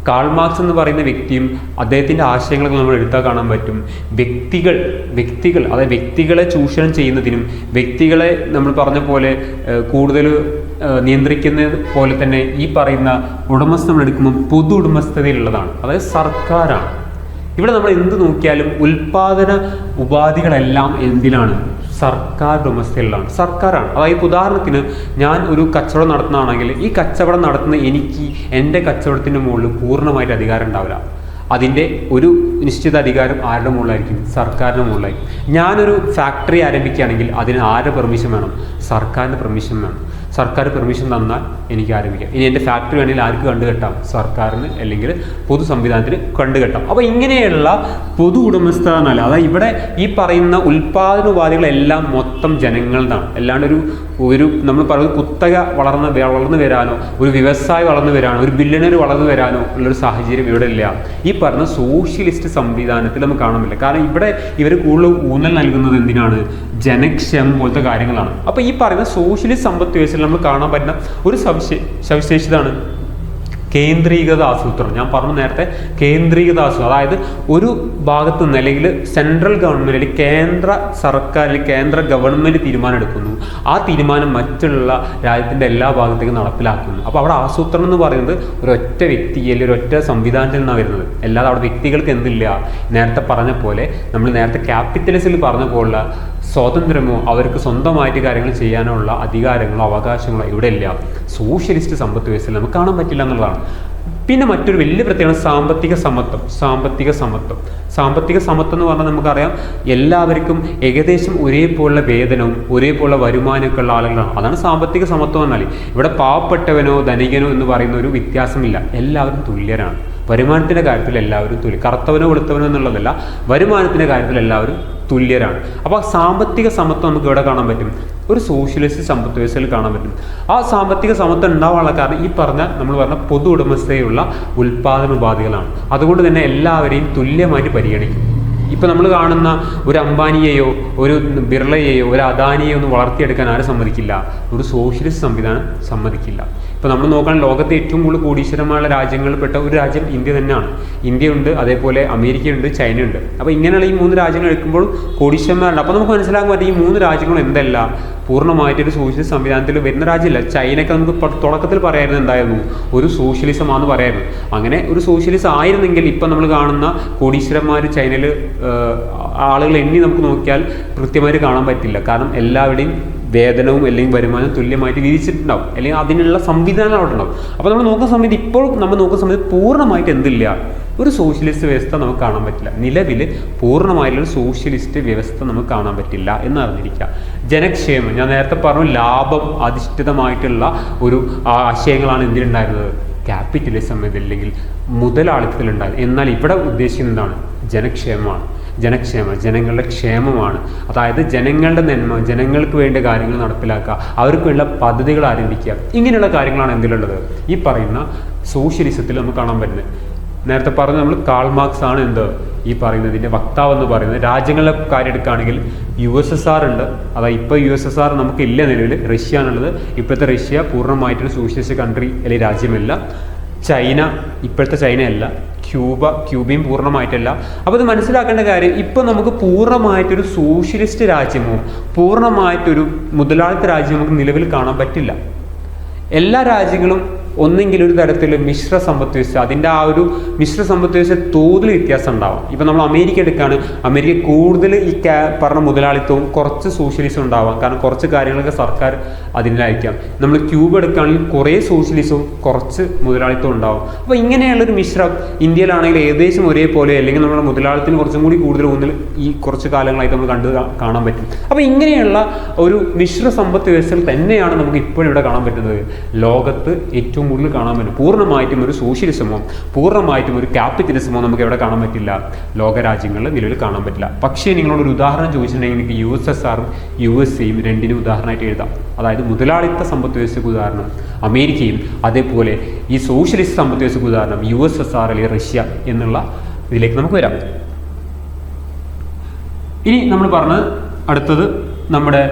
കാൾ മാർക്സ് എന്ന് പറയുന്ന വ്യക്തിയും അദ്ദേഹത്തിൻ്റെ ആശയങ്ങളൊക്കെ നമ്മൾ എടുത്താൽ കാണാൻ പറ്റും. വ്യക്തികൾ അതായത് വ്യക്തികളെ ചൂഷണം ചെയ്യുന്നതിനും വ്യക്തികളെ നമ്മൾ പറഞ്ഞ പോലെ കൂടുതൽ നിയന്ത്രിക്കുന്നത് പോലെ തന്നെ ഈ പറയുന്ന ഉടമസ്ഥ നമ്മൾ എടുക്കുമ്പോൾ പൊതു ഉടമസ്ഥതയിലുള്ളതാണ്, അതായത് സർക്കാരാണ്. ഇവിടെ നമ്മൾ എന്ത് നോക്കിയാലും ഉൽപാദന ഉപാധികളെല്ലാം എന്തിലാണ്? സർക്കാർ ഉടമസ്ഥയിലാണ്, സർക്കാരാണ്. അതായത് ഉദാഹരണത്തിന് ഞാൻ ഒരു കച്ചവടം നടത്തുന്നതാണെങ്കിൽ ഈ കച്ചവടം നടത്തുന്ന എനിക്ക് എൻ്റെ കച്ചവടത്തിൻ്റെ മുകളിൽ പൂർണ്ണമായിട്ട് അധികാരം ഉണ്ടാവില്ല. അതിൻ്റെ ഒരു നിശ്ചിത അധികാരം ആരുടെ മുകളിലായിരിക്കും? സർക്കാരിൻ്റെ മുകളിലായിരിക്കും. ഞാനൊരു ഫാക്ടറി ആരംഭിക്കുകയാണെങ്കിൽ അതിന് ആരുടെ പെർമിഷൻ വേണം? സർക്കാരിൻ്റെ പെർമിഷൻ വേണം. സർക്കാർ പെർമിഷൻ തന്നാൽ എനിക്ക് ആരംഭിക്കാം. ഇനി എൻ്റെ ഫാക്ടറി വേണമെങ്കിൽ ആർക്ക് കണ്ടുകെട്ടാം? സർക്കാരിന് അല്ലെങ്കിൽ പൊതു സംവിധാനത്തിന് കണ്ടുകെട്ടാം. അപ്പോൾ ഇങ്ങനെയുള്ള പൊതു ഉടമസ്ഥത എന്നല്ല, അതായത് ഇവിടെ ഈ പറയുന്ന ഉൽപ്പാദന ഉപാധികളെല്ലാം മൊത്തം ജനങ്ങളുടെയാണ്. അല്ലാണ്ട് ഒരു നമ്മൾ പറയുന്നത് കുത്തക വളർന്നു വരാനോ ഒരു വ്യവസായി വളർന്നു വരാനോ ഒരു ബില്യണർ വളർന്നു വരാനോ ഉള്ളൊരു സാഹചര്യം ഇവിടെ ഇല്ല. ഈ പറഞ്ഞ സോഷ്യലിസ്റ്റ് സംവിധാനത്തിൽ നമുക്ക് കാണാൻ പറ്റില്ല. കാരണം ഇവിടെ ഇവർ കൂടുതൽ ഊന്നൽ നൽകുന്നത് എന്തിനാണ്? ജനക്ഷേമം പോലത്തെ കാര്യങ്ങളാണ്. അപ്പോൾ ഈ പറയുന്ന സോഷ്യലിസ്റ്റ് സമ്പദ് വ്യവസ്ഥയിൽ നമ്മൾ കാണാൻ പറ്റുന്ന ഒരു സവിശേഷതയാണ് കേന്ദ്രീകൃത ആസൂത്രണം. ഞാൻ പറഞ്ഞു നേരത്തെ കേന്ദ്രീകൃത ആസൂത്രണം, അതായത് ഒരു ഭാഗത്തു നിന്ന് അല്ലെങ്കിൽ സെൻട്രൽ ഗവൺമെൻറ് അല്ലെങ്കിൽ കേന്ദ്ര സർക്കാർ അല്ലെങ്കിൽ കേന്ദ്ര ഗവൺമെൻറ് തീരുമാനം എടുക്കുന്നു. ആ തീരുമാനം മറ്റുള്ള രാജ്യത്തിൻ്റെ എല്ലാ ഭാഗത്തേക്കും നടപ്പിലാക്കുന്നു. അപ്പോൾ അവിടെ ആസൂത്രണം എന്ന് പറയുന്നത് ഒരൊറ്റ വ്യക്തി അല്ലെങ്കിൽ ഒരൊറ്റ സംവിധാനത്തിൽ നിന്നാണ് വരുന്നത്. അല്ലാതെ അവിടെ വ്യക്തികൾക്ക് എന്തില്ല? നേരത്തെ പറഞ്ഞ പോലെ നമ്മൾ നേരത്തെ ക്യാപിറ്റലിസ്റ്റിൽ പറഞ്ഞ പോലുള്ള സ്വാതന്ത്ര്യമോ അവർക്ക് സ്വന്തമായിട്ട് കാര്യങ്ങൾ ചെയ്യാനുള്ള അധികാരങ്ങളോ അവകാശങ്ങളോ ഇവിടെ ഇല്ല. സോഷ്യലിസ്റ്റ് സമ്പദ് വ്യവസ്ഥയിൽ നമുക്ക് കാണാൻ പറ്റില്ല എന്നുള്ളതാണ്. പിന്നെ മറ്റൊരു വലിയ പ്രത്യേകത സാമ്പത്തിക സമത്വം എന്ന് പറഞ്ഞാൽ നമുക്കറിയാം എല്ലാവർക്കും ഏകദേശം ഒരേപോലുള്ള വേതനവും ഒരേപോലുള്ള വരുമാനമൊക്കെ ഉള്ള ആളുകളാണ്. അതാണ് സാമ്പത്തിക സമത്വം എന്നാൽ. ഇവിടെ പാവപ്പെട്ടവനോ ധനികനോ എന്ന് പറയുന്ന ഒരു വ്യത്യാസമില്ല, എല്ലാവരും തുല്യരാണ്. വരുമാനത്തിൻ്റെ കാര്യത്തിൽ എല്ലാവരും കറുത്തവനോ വെളുത്തവനോ എന്നുള്ളതല്ല, വരുമാനത്തിൻ്റെ കാര്യത്തിൽ എല്ലാവരും തുല്യരാണ്. അപ്പോൾ സാമ്പത്തിക സമത്വം നമുക്ക് ഇവിടെ കാണാൻ പറ്റും, ഒരു സോഷ്യലിസ്റ്റ് സമ്പദ് വ്യവസ്ഥയിൽ കാണാൻ പറ്റും. ആ സാമ്പത്തിക സമത്വം ഉണ്ടാവാനുള്ള കാരണം ഈ നമ്മൾ പറഞ്ഞ പൊതു ഉടമസ്ഥതയുള്ള ഉൽപ്പാദന ഉപാധികളാണ്. അതുകൊണ്ട് തന്നെ എല്ലാവരെയും തുല്യമായിട്ട് പരിഗണിക്കും. ഇപ്പോൾ നമ്മൾ കാണുന്ന ഒരു അംബാനിയെയോ ഒരു ബിർളയെയോ ഒരു അദാനിയെയോ ഒന്നും വളർത്തിയെടുക്കാൻ ആരും സമ്മതിക്കില്ല, ഒരു സോഷ്യലിസ്റ്റ് സംവിധാനം സമ്മതിക്കില്ല. ഇപ്പോൾ നമ്മൾ നോക്കാൻ ലോകത്തെ ഏറ്റവും കൂടുതൽ കോടീശ്വരമായുള്ള രാജ്യങ്ങളിൽപ്പെട്ട ഒരു രാജ്യം ഇന്ത്യ തന്നെയാണ്. ഇന്ത്യ ഉണ്ട്, അതേപോലെ അമേരിക്ക ഉണ്ട്, ചൈന ഉണ്ട്. അപ്പോൾ ഇങ്ങനെയുള്ള ഈ 3 രാജ്യങ്ങൾ എടുക്കുമ്പോൾ കോടീശ്വരന്മാരുണ്ട്. അപ്പോൾ നമുക്ക് മനസ്സിലാക്കാൻ പറ്റും ഈ 3 രാജ്യങ്ങളും എന്തല്ല പൂർണ്ണമായിട്ടൊരു സോഷ്യലിസ്റ്റ് സംവിധാനത്തിൽ വരുന്ന രാജ്യമല്ല. ചൈനയൊക്കെ നമുക്ക് തുടക്കത്തിൽ പറയായിരുന്നു എന്തായിരുന്നു? ഒരു സോഷ്യലിസം ആണെന്ന് പറയായിരുന്നു. അങ്ങനെ ഒരു സോഷ്യലിസം ആയിരുന്നെങ്കിൽ ഇപ്പം നമ്മൾ കാണുന്ന കോടീശ്വരന്മാർ ചൈനയിൽ ആളുകൾ എണ്ണി നമുക്ക് നോക്കിയാൽ കൃത്യമായിട്ട് കാണാൻ പറ്റില്ല. കാരണം എല്ലാവരുടെയും വേതനവും അല്ലെങ്കിൽ വരുമാനം തുല്യമായിട്ട് വിധിച്ചിട്ടുണ്ടാവും, അല്ലെങ്കിൽ അതിനുള്ള സംവിധാനം അവിടെ ഉണ്ടാവും. അപ്പോൾ നമ്മൾ നോക്കുന്ന സമയത്ത് ഇപ്പോൾ നമ്മൾ നോക്കുന്ന സമയത്ത് പൂർണ്ണമായിട്ട് എന്തില്ല, ഒരു സോഷ്യലിസ്റ്റ് വ്യവസ്ഥ നമുക്ക് കാണാൻ പറ്റില്ല. നിലവിൽ പൂർണ്ണമായിട്ടുള്ള സോഷ്യലിസ്റ്റ് വ്യവസ്ഥ നമുക്ക് കാണാൻ പറ്റില്ല എന്ന് അറിഞ്ഞിരിക്കുക. ജനക്ഷേമം, ഞാൻ നേരത്തെ പറഞ്ഞു, ലാഭം അധിഷ്ഠിതമായിട്ടുള്ള ഒരു ആശയങ്ങളാണ് എന്തിനുണ്ടായിരുന്നത്, ക്യാപിറ്റലിസം അല്ലെങ്കിൽ മുതലാളിത്തത്തിലുണ്ടായത്. എന്നാൽ ഇവിടെ ഉദ്ദേശിക്കുന്നത് എന്താണ്, ജനക്ഷേമമാണ്. ജനങ്ങളുടെ ക്ഷേമമാണ്. അതായത് ജനങ്ങളുടെ നന്മ, ജനങ്ങൾക്ക് വേണ്ട കാര്യങ്ങൾ നടപ്പിലാക്കുക, അവർക്ക് വേണ്ട പദ്ധതികൾ ആരംഭിക്കുക. ഇങ്ങനെയുള്ള കാര്യങ്ങളാണ് എന്തിലുള്ളത്, ഈ പറയുന്ന സോഷ്യലിസത്തിൽ നമുക്ക് കാണാൻ പറ്റുന്നത്. നേരത്തെ പറഞ്ഞ നമ്മൾ കാൾ മാർക്സ് ആണ് ഈ പറയുന്നതിൻ്റെ വക്താവ് എന്ന് പറയുന്നത്. രാജ്യങ്ങളുടെ കാര്യം എടുക്കുകയാണെങ്കിൽ USSR ഉണ്ട്, അതായത് ഇപ്പോൾ USSR നമുക്ക് ഇല്ല നിലവിൽ, റഷ്യ ആണുള്ളത്. ഇപ്പോഴത്തെ റഷ്യ പൂർണ്ണമായിട്ടൊരു സോഷ്യലിസ്റ്റ് കൺട്രി അല്ലെങ്കിൽ രാജ്യമല്ല. ചൈന ഇപ്പോഴത്തെ ചൈനയല്ല. ക്യൂബയും പൂർണ്ണമായിട്ടല്ല. അപ്പോൾ ഇത് മനസ്സിലാക്കേണ്ട കാര്യം, ഇപ്പോൾ നമുക്ക് പൂർണ്ണമായിട്ടൊരു സോഷ്യലിസ്റ്റ് രാജ്യമോ പൂർണ്ണമായിട്ടൊരു മുതലാളിത്ത രാജ്യമോ നമുക്ക് നിലവിൽ കാണാൻ പറ്റില്ല. എല്ലാ രാജ്യങ്ങളും ഒന്നെങ്കിലും ഒരു തരത്തിൽ മിശ്ര സമ്പദ് വ്യവസ്ഥ, അതിൻ്റെ ആ ഒരു മിശ്ര സമ്പദ് വ്യവസ്ഥ തോതിൽ വ്യത്യാസം ഉണ്ടാവും. ഇപ്പം നമ്മൾ അമേരിക്ക എടുക്കുകയാണ്, അമേരിക്ക കൂടുതൽ ഈ പറഞ്ഞ മുതലാളിത്തവും കുറച്ച് സോഷ്യലിസം ഉണ്ടാവാം, കാരണം കുറച്ച് കാര്യങ്ങളൊക്കെ സർക്കാർ അതിലായിരിക്കാം. നമ്മൾ ക്യൂബ എടുക്കുകയാണെങ്കിൽ കുറേ സോഷ്യലിസവും കുറച്ച് മുതലാളിത്തവും ഉണ്ടാവും. അപ്പോൾ ഇങ്ങനെയുള്ളൊരു മിശ്രം ഇന്ത്യയിലാണെങ്കിൽ ഏകദേശം ഒരേപോലെ, അല്ലെങ്കിൽ നമ്മുടെ മുതലാളിത്തത്തിന് കുറച്ചും കൂടി കൂടുതൽ ഊന്നൽ ഈ കുറച്ച് കാലങ്ങളായിട്ട് നമ്മൾ കാണാൻ പറ്റും. അപ്പോൾ ഇങ്ങനെയുള്ള ഒരു മിശ്ര സമ്പദ് വ്യവസ്ഥയിൽ തന്നെയാണ് നമുക്ക് ഇപ്പോഴും ഇവിടെ കാണാൻ പറ്റുന്നത്. ലോകത്ത് ഏറ്റവും കൂടുതൽ കാണാൻ പറ്റും. പൂർണ്ണമായിട്ടും ഒരു സോഷ്യലിസമോ പൂർണ്ണമായിട്ടും ഒരു ക്യാപിറ്റലിസമോ നമുക്ക് എവിടെ കാണാൻ പറ്റില്ല, ലോകരാജ്യങ്ങളിൽ നിലവിൽ കാണാൻ പറ്റില്ല. പക്ഷേ നിങ്ങളോടൊരു ഉദാഹരണം ചോദിച്ചിട്ടുണ്ടെങ്കിൽ എനിക്ക് USSR USA രണ്ടിനും ഉദാഹരണമായിട്ട് എഴുതാം. അതായത് മുതലാളിത്ത സമ്പദ് വ്യവസ്ഥയ്ക്ക് ഉദാഹരണം അമേരിക്കയും, അതേപോലെ ഈ സോഷ്യലിസ്റ്റ് സമ്പദ് വ്യവസ്ഥയ്ക്ക് ഉദാഹരണം USSR അല്ലെങ്കിൽ റഷ്യ എന്നുള്ള ഇതിലേക്ക് നമുക്ക് വരാം. ഇനി നമ്മൾ പറഞ്ഞത് അടുത്തത് നമ്മുടെ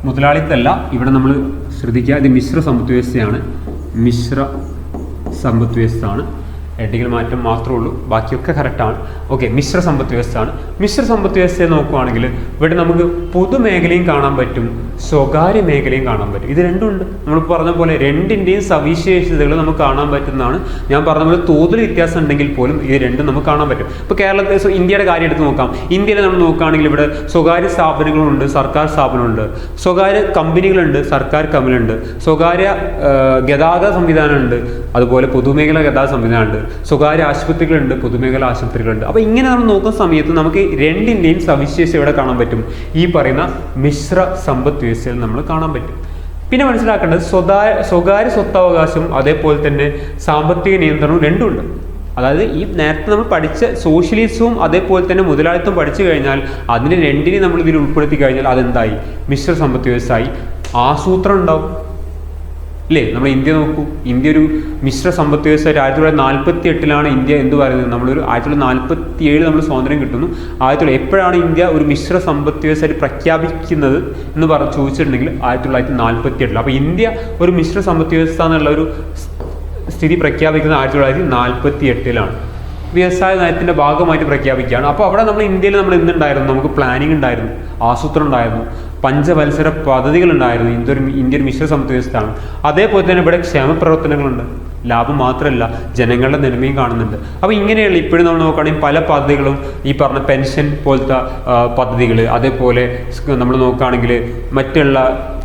മുതലാളിത്തമല്ല, ഇവിടെ നമ്മൾ ശ്രദ്ധിക്കുക, ഇത് മിശ്ര സമ്പദ് വ്യവസ്ഥയാണ്. മിശ്ര സമ്പദ് വ്യവസ്ഥയാണ്. എഡിക്കൽ മാറ്റം മാത്രമേ ഉള്ളൂ, ബാക്കിയൊക്കെ കറക്റ്റാണ്. ഓക്കെ, മിശ്ര സമ്പദ് വ്യവസ്ഥയാണ്. മിശ്ര സമ്പദ് വ്യവസ്ഥയെ നോക്കുകയാണെങ്കിൽ ഇവിടെ നമുക്ക് പൊതുമേഖലയും കാണാൻ പറ്റും, സ്വകാര്യ മേഖലയും കാണാൻ പറ്റും. ഇത് രണ്ടുമുണ്ട്. നമ്മൾ പറഞ്ഞ പോലെ രണ്ടിൻ്റെയും സവിശേഷതകൾ നമുക്ക് കാണാൻ പറ്റുന്നതാണ്. ഞാൻ പറഞ്ഞ പോലെ തോതിൽ വ്യത്യാസം ഉണ്ടെങ്കിൽ പോലും ഇത് രണ്ടും നമുക്ക് കാണാൻ പറ്റും. ഇപ്പോൾ കേരളത്തിൽ ഇന്ത്യയുടെ കാര്യം എടുത്ത് നോക്കാം. ഇന്ത്യയിൽ നമ്മൾ നോക്കുകയാണെങ്കിൽ ഇവിടെ സ്വകാര്യ സ്ഥാപനങ്ങളുണ്ട്, സർക്കാർ സ്ഥാപനമുണ്ട്, സ്വകാര്യ കമ്പനികളുണ്ട്, സർക്കാർ കമ്പനിയുണ്ട്, സ്വകാര്യ ഗതാഗത സംവിധാനമുണ്ട്, അതുപോലെ പൊതുമേഖല ഗതാഗത സംവിധാനമുണ്ട്, സ്വകാര്യ ആശുപത്രികളുണ്ട്, പൊതുമേഖല ആശുപത്രികളുണ്ട്. അപ്പോൾ ഇങ്ങനെ നമ്മൾ നോക്കുന്ന സമയത്ത് നമുക്ക് രണ്ടിൻ്റെയും സവിശേഷത ഇവിടെ കാണാൻ പറ്റും. ഈ പറയുന്ന മിശ്ര സമ്പദ് വ്യവസ്ഥയിൽ നമ്മൾ കാണാൻ പറ്റും. പിന്നെ മനസ്സിലാക്കേണ്ടത് സ്വകാര്യ സ്വത്തവകാശം അതേപോലെ തന്നെ സാമ്പത്തിക നിയന്ത്രണവും രണ്ടുമുണ്ട്. അതായത് ഈ നേരത്തെ നമ്മൾ പഠിച്ച സോഷ്യലിസവും അതേപോലെ തന്നെ മുതലാളിത്തം പഠിച്ചു കഴിഞ്ഞാൽ അതിന് രണ്ടിനെയും നമ്മൾ ഇതിൽ ഉൾപ്പെടുത്തി കഴിഞ്ഞാൽ അതെന്തായി, മിശ്ര സമ്പദ് വ്യവസ്ഥയായി. ആസൂത്രണം ഉണ്ടാവും അല്ലേ? നമ്മൾ ഇന്ത്യ നോക്കൂ, ഇന്ത്യ ഒരു മിശ്ര സമ്പദ് വ്യവസ്ഥ 1948 ഇന്ത്യ എന്ത് പറയുന്നത്, നമ്മളൊരു 1947 നമ്മൾ സ്വാതന്ത്ര്യം കിട്ടുന്നു. എപ്പോഴാണ് ഇന്ത്യ ഒരു മിശ്ര സമ്പദ് വ്യവസ്ഥ പ്രഖ്യാപിക്കുന്നത് എന്ന് ചോദിച്ചിട്ടുണ്ടെങ്കിൽ 1948. അപ്പോൾ ഇന്ത്യ ഒരു മിശ്ര സമ്പദ് വ്യവസ്ഥ എന്നുള്ള ഒരു സ്ഥിതി പ്രഖ്യാപിക്കുന്നത് 1948. വ്യവസായ നയത്തിൻ്റെ ഭാഗമായിട്ട് പ്രഖ്യാപിക്കുകയാണ്. അപ്പോൾ അവിടെ നമ്മൾ ഇന്ത്യയിൽ നമ്മൾ എന്തുണ്ടായിരുന്നു, നമുക്ക് പ്ലാനിങ് ഉണ്ടായിരുന്നു, ആസൂത്രണം ഉണ്ടായിരുന്നു, പഞ്ചവത്സര പദ്ധതികൾ ഉണ്ടായിരുന്നു. ഇന്ത്യ ഒരു മിശ്ര സമ്പദ് വ്യവസ്ഥയാണ്. അതേപോലെ തന്നെ ഇവിടെ ക്ഷേമപ്രവർത്തനങ്ങളുണ്ട്, ലാഭം മാത്രമല്ല ജനങ്ങളുടെ നന്മയും കാണുന്നുണ്ട്. അപ്പോൾ ഇങ്ങനെയുള്ള ഇപ്പോഴും നമ്മൾ നോക്കുകയാണെങ്കിൽ പല പദ്ധതികളും, ഈ പറഞ്ഞ പെൻഷൻ പോലത്തെ പദ്ധതികൾ, അതേപോലെ നമ്മൾ നോക്കുകയാണെങ്കിൽ മറ്റുള്ള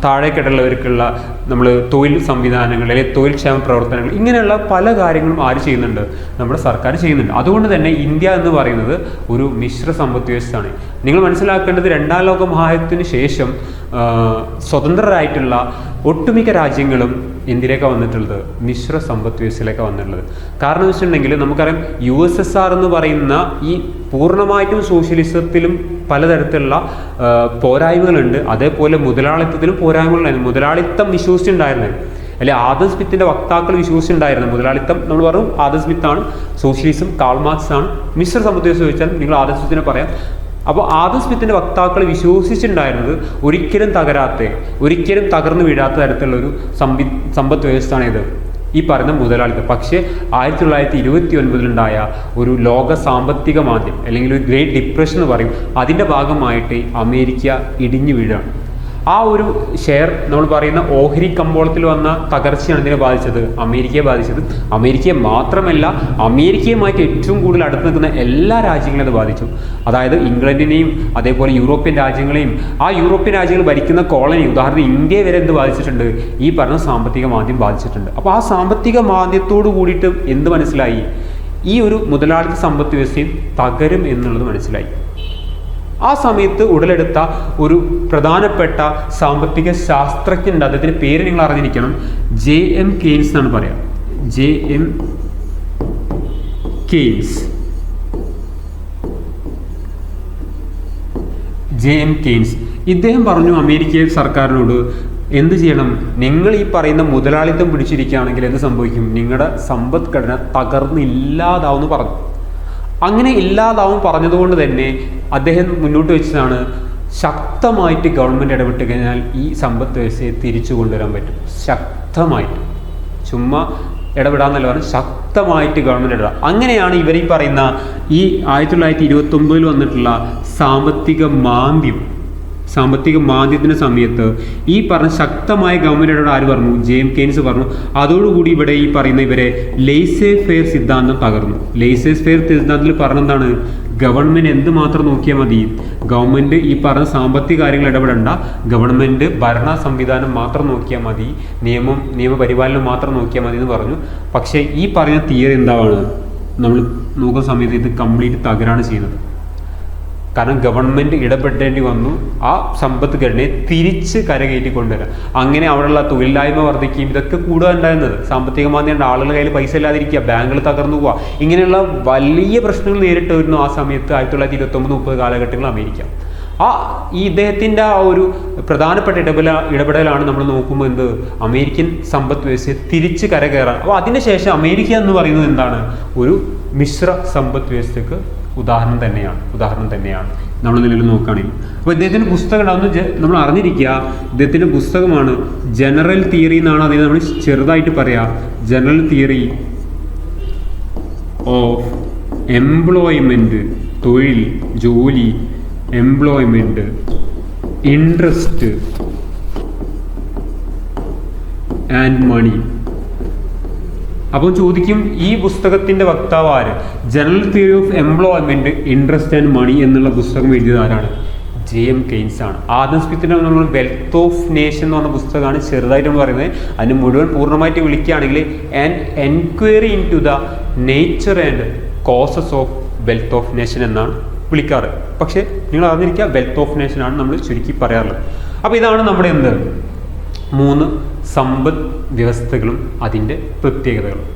താഴേക്കിടയുള്ളവർക്കുള്ള നമ്മൾ തൊഴിൽ സംവിധാനങ്ങൾ അല്ലെങ്കിൽ തൊഴിൽ ക്ഷേമ പ്രവർത്തനങ്ങൾ, ഇങ്ങനെയുള്ള പല കാര്യങ്ങളും ആര് ചെയ്യുന്നുണ്ട്, നമ്മുടെ സർക്കാർ ചെയ്യുന്നുണ്ട്. അതുകൊണ്ട് തന്നെ ഇന്ത്യ എന്ന് പറയുന്നത് ഒരു മിശ്ര സമ്പദ് വ്യവസ്ഥയാണ്. നിങ്ങൾ മനസ്സിലാക്കേണ്ടത് 2ാം ലോക മഹായുദ്ധത്തിന് ശേഷം സ്വതന്ത്രരായിട്ടുള്ള ഒട്ടുമിക്ക രാജ്യങ്ങളും എന്തിലേക്കാണ് വന്നിട്ടുള്ളത്, മിശ്ര സമ്പദ് വ്യവസ്ഥയിലേക്കാണ് വന്നിട്ടുള്ളത്. കാരണം എന്ന് വെച്ചിട്ടുണ്ടെങ്കിൽ നമുക്കറിയാം USSR എന്ന് പറയുന്ന ഈ പൂർണ്ണമായിട്ടും സോഷ്യലിസത്തിലും പലതരത്തിലുള്ള പോരായ്മകളുണ്ട്, അതേപോലെ മുതലാളിത്തത്തിലും പോരായ്മകളുണ്ടായിരുന്നു. മുതലാളിത്തം വിശ്വസിച്ചുണ്ടായിരുന്നത് അല്ലെ, ആദം സ്മിത്തിന്റെ വക്താക്കൾ വിശ്വസിച്ചുണ്ടായിരുന്നു മുതലാളിത്തം. നമ്മൾ പറഞ്ഞു ആദം സ്മിത്താണ്, സോഷ്യലിസം കാൾ മാർക്സ് ആണ്. മിശ്ര സമ്പദ് വ്യവസ്ഥ ചോദിച്ചാൽ നിങ്ങൾ ആദം സ്മിത്തിനെ പറയാം. അപ്പോൾ ആദം സ്മിത്തിന്റെ വക്താക്കൾ വിശ്വസിച്ചിട്ടുണ്ടായിരുന്നത് ഒരിക്കലും തകർന്നു വീഴാത്ത തരത്തിലുള്ളൊരു സമ്പദ് വ്യവസ്ഥയാണ് ഇത്, ഈ പറയുന്ന മുതലാളിത്തം. പക്ഷേ 1929 ഒരു ലോക സാമ്പത്തിക മാന്ദ്യം അല്ലെങ്കിൽ ഒരു ഗ്രേറ്റ് ഡിപ്രഷൻ എന്ന് പറയും, അതിൻ്റെ ഭാഗമായിട്ട് അമേരിക്ക ഇടിഞ്ഞു വീഴാണ്. ആ ഒരു ഷെയർ നമ്മൾ പറയുന്ന ഓഹരി കമ്പോളത്തിൽ വന്ന തകർച്ചയാണ് ഇതിനെ ബാധിച്ചത്, അമേരിക്കയെ ബാധിച്ചത്. അമേരിക്കയെ മാത്രമല്ല, അമേരിക്കയുമായിട്ട് ഏറ്റവും കൂടുതൽ അടുത്ത് നിൽക്കുന്ന എല്ലാ രാജ്യങ്ങളെയും അത് ബാധിച്ചു. അതായത് ഇംഗ്ലണ്ടിനെയും അതേപോലെ യൂറോപ്യൻ രാജ്യങ്ങളെയും, ആ യൂറോപ്യൻ രാജ്യങ്ങൾ ഭരിക്കുന്ന കോളനി, ഉദാഹരണം ഇന്ത്യയെ വരെ എന്ത് ബാധിച്ചിട്ടുണ്ട്, ഈ പറഞ്ഞ സാമ്പത്തിക മാന്ദ്യം ബാധിച്ചിട്ടുണ്ട്. അപ്പോൾ ആ സാമ്പത്തിക മാന്ദ്യത്തോട് കൂടിയിട്ട് എന്ത് മനസ്സിലായി, ഈ ഒരു മുതലാളിത്ത സമ്പദ് വ്യവസ്ഥയും തകരും എന്നുള്ളത് മനസ്സിലായി. ആ സമയത്ത് ഉടലെടുത്ത ഒരു പ്രധാനപ്പെട്ട സാമ്പത്തിക ശാസ്ത്രജ്ഞനുണ്ട്. അദ്ദേഹത്തിൻ്റെ പേര് നിങ്ങൾ അറിഞ്ഞിരിക്കണം. JM കെയ്ൻസ് എന്നാണ് പറയാം. JM Keynes. ഇദ്ദേഹം പറഞ്ഞു അമേരിക്കൻ സർക്കാരിനോട്, എന്ത് ചെയ്യണം, നിങ്ങൾ ഈ പറയുന്ന മുതലാളിത്തം പിടിച്ചിരിക്കുകയാണെങ്കിൽ എന്ത് സംഭവിക്കും, നിങ്ങളുടെ സമ്പദ്ഘടന തകർന്നില്ലാതാവുമെന്ന് പറഞ്ഞു. അങ്ങനെ ഇല്ലാതാവും പറഞ്ഞതുകൊണ്ട് തന്നെ അദ്ദേഹം മുന്നോട്ട് വെച്ചതാണ്, ശക്തമായിട്ട് ഗവൺമെൻറ് ഇടപെട്ട് കഴിഞ്ഞാൽ ഈ സമ്പദ് വ്യവസ്ഥയെ തിരിച്ചു കൊണ്ടുവരാൻ പറ്റും. ശക്തമായിട്ട്, ചുമ്മാ ഇടപെടാന്നല്ല പറഞ്ഞ് ശക്തമായിട്ട് ഗവൺമെൻറ് ഇടപെടാം. അങ്ങനെയാണ് ഇവർ ഈ പറയുന്ന ഈ 1929 വന്നിട്ടുള്ള സാമ്പത്തിക മാന്ദ്യത്തിൻ്റെ സമയത്ത് ഈ പറഞ്ഞ ശക്തമായ ഗവൺമെൻറ് ആര് പറഞ്ഞു, JM കെയ്ൻസ് പറഞ്ഞു. അതോടുകൂടി ഇവിടെ ഈ പറയുന്ന ഇവരെ ലേസേ ഫെയർ സിദ്ധാന്തം തകർന്നു. ലേസേ ഫെയർ സിദ്ധാന്തത്തിൽ പറഞ്ഞെന്താണ്, ഗവൺമെൻറ് എന്ത് മാത്രം നോക്കിയാൽ മതി, ഗവൺമെൻറ് ഈ പറഞ്ഞ സാമ്പത്തിക കാര്യങ്ങൾ ഇടപെടേണ്ട, ഗവൺമെൻറ് ഭരണ സംവിധാനം മാത്രം നോക്കിയാൽ മതി, നിയമപരിപാലനം മാത്രം നോക്കിയാൽ മതി എന്ന് പറഞ്ഞു. പക്ഷേ ഈ പറയുന്ന തിയറി എന്താണ്, നമ്മൾ നോക്കുന്ന സമയത്ത് ഇത് കംപ്ലീറ്റ് തകരാണ് ചെയ്യുന്നത്. കാരണം ഗവൺമെൻറ് ഇടപെടേണ്ടി വന്നു ആ സമ്പദ്ഘടനയെ തിരിച്ച് കരകയറ്റി കൊണ്ടുവരാം. അങ്ങനെ അവിടെയുള്ള തൊഴിലില്ലായ്മ വർദ്ധിക്കുകയും ഇതൊക്കെ കൂടുക ഉണ്ടായിരുന്നത്. സാമ്പത്തിക മാന്ദ്യം, ആളുകളുടെ കയ്യിൽ പൈസ ഇല്ലാതിരിക്കുക, ബാങ്കുകൾ തകർന്നു പോവുക, ഇങ്ങനെയുള്ള വലിയ പ്രശ്നങ്ങൾ നേരിട്ട് വരുന്നു ആ സമയത്ത് 1929-30 കാലഘട്ടങ്ങളിൽ അമേരിക്ക. ഈ ഇദ്ദേഹത്തിൻ്റെ ആ ഒരു പ്രധാനപ്പെട്ട ഇടപെടലാണ് നമ്മൾ നോക്കുമ്പോൾ എന്ത്, അമേരിക്കൻ സമ്പദ് വ്യവസ്ഥയെ തിരിച്ച് കരകയറാൻ. അപ്പോൾ അതിനുശേഷം അമേരിക്ക എന്ന് പറയുന്നത് എന്താണ്, ഒരു മിശ്ര സമ്പദ് വ്യവസ്ഥയ്ക്ക് ഉദാഹരണം തന്നെയാണ് നമ്മൾ നിലവിൽ നോക്കുകയാണെങ്കിൽ. അപ്പോൾ ഇദ്ദേഹത്തിൻ്റെ പുസ്തകം ഉണ്ടാകുന്ന നമ്മൾ അറിഞ്ഞിരിക്കുക, ഇദ്ദേഹത്തിൻ്റെ പുസ്തകമാണ് ജനറൽ തിയറി എന്നാണ്. അതിന് നമ്മൾ ചെറുതായിട്ട് പറയാം, ജനറൽ തിയറി ഓഫ് എംപ്ലോയ്മെൻറ്റ്, തൊഴിൽ, ജോലി, എംപ്ലോയ്മെൻറ്റ്, ഇൻട്രസ്റ്റ് ആൻഡ് മണി. അപ്പോൾ ചോദിക്കും, ഈ പുസ്തകത്തിൻ്റെ വക്താവ് ആര്? General theory of employment, interest and money എന്നുള്ള പുസ്തകം എഴുതിയത് ആരാണ്? JM കെയ്ൻസ് ആണ്. ആദം സ്മിത്തിൻ്റെ നമ്മൾ വെൽത്ത് ഓഫ് നേഷൻ എന്ന് പറഞ്ഞ പുസ്തകമാണ് ചെറുതായിട്ട് നമ്മൾ പറയുന്നത്. അതിന് മുഴുവൻ പൂർണ്ണമായിട്ട് വിളിക്കുകയാണെങ്കിൽ an enquiry into the nature and causes of wealth of nation എന്നാണ് വിളിക്കാറ്. പക്ഷേ നിങ്ങൾ അറിഞ്ഞിരിക്കുക, വെൽത്ത് ഓഫ് നേഷൻ ആണ് നമ്മൾ ചുരുക്കി പറയാറുള്ളത്. അപ്പോൾ ഇതാണ് നമ്മുടെ 3 സമ്പദ് വ്യവസ്ഥകളും അതിൻ്റെ പ്രത്യേകതകളും.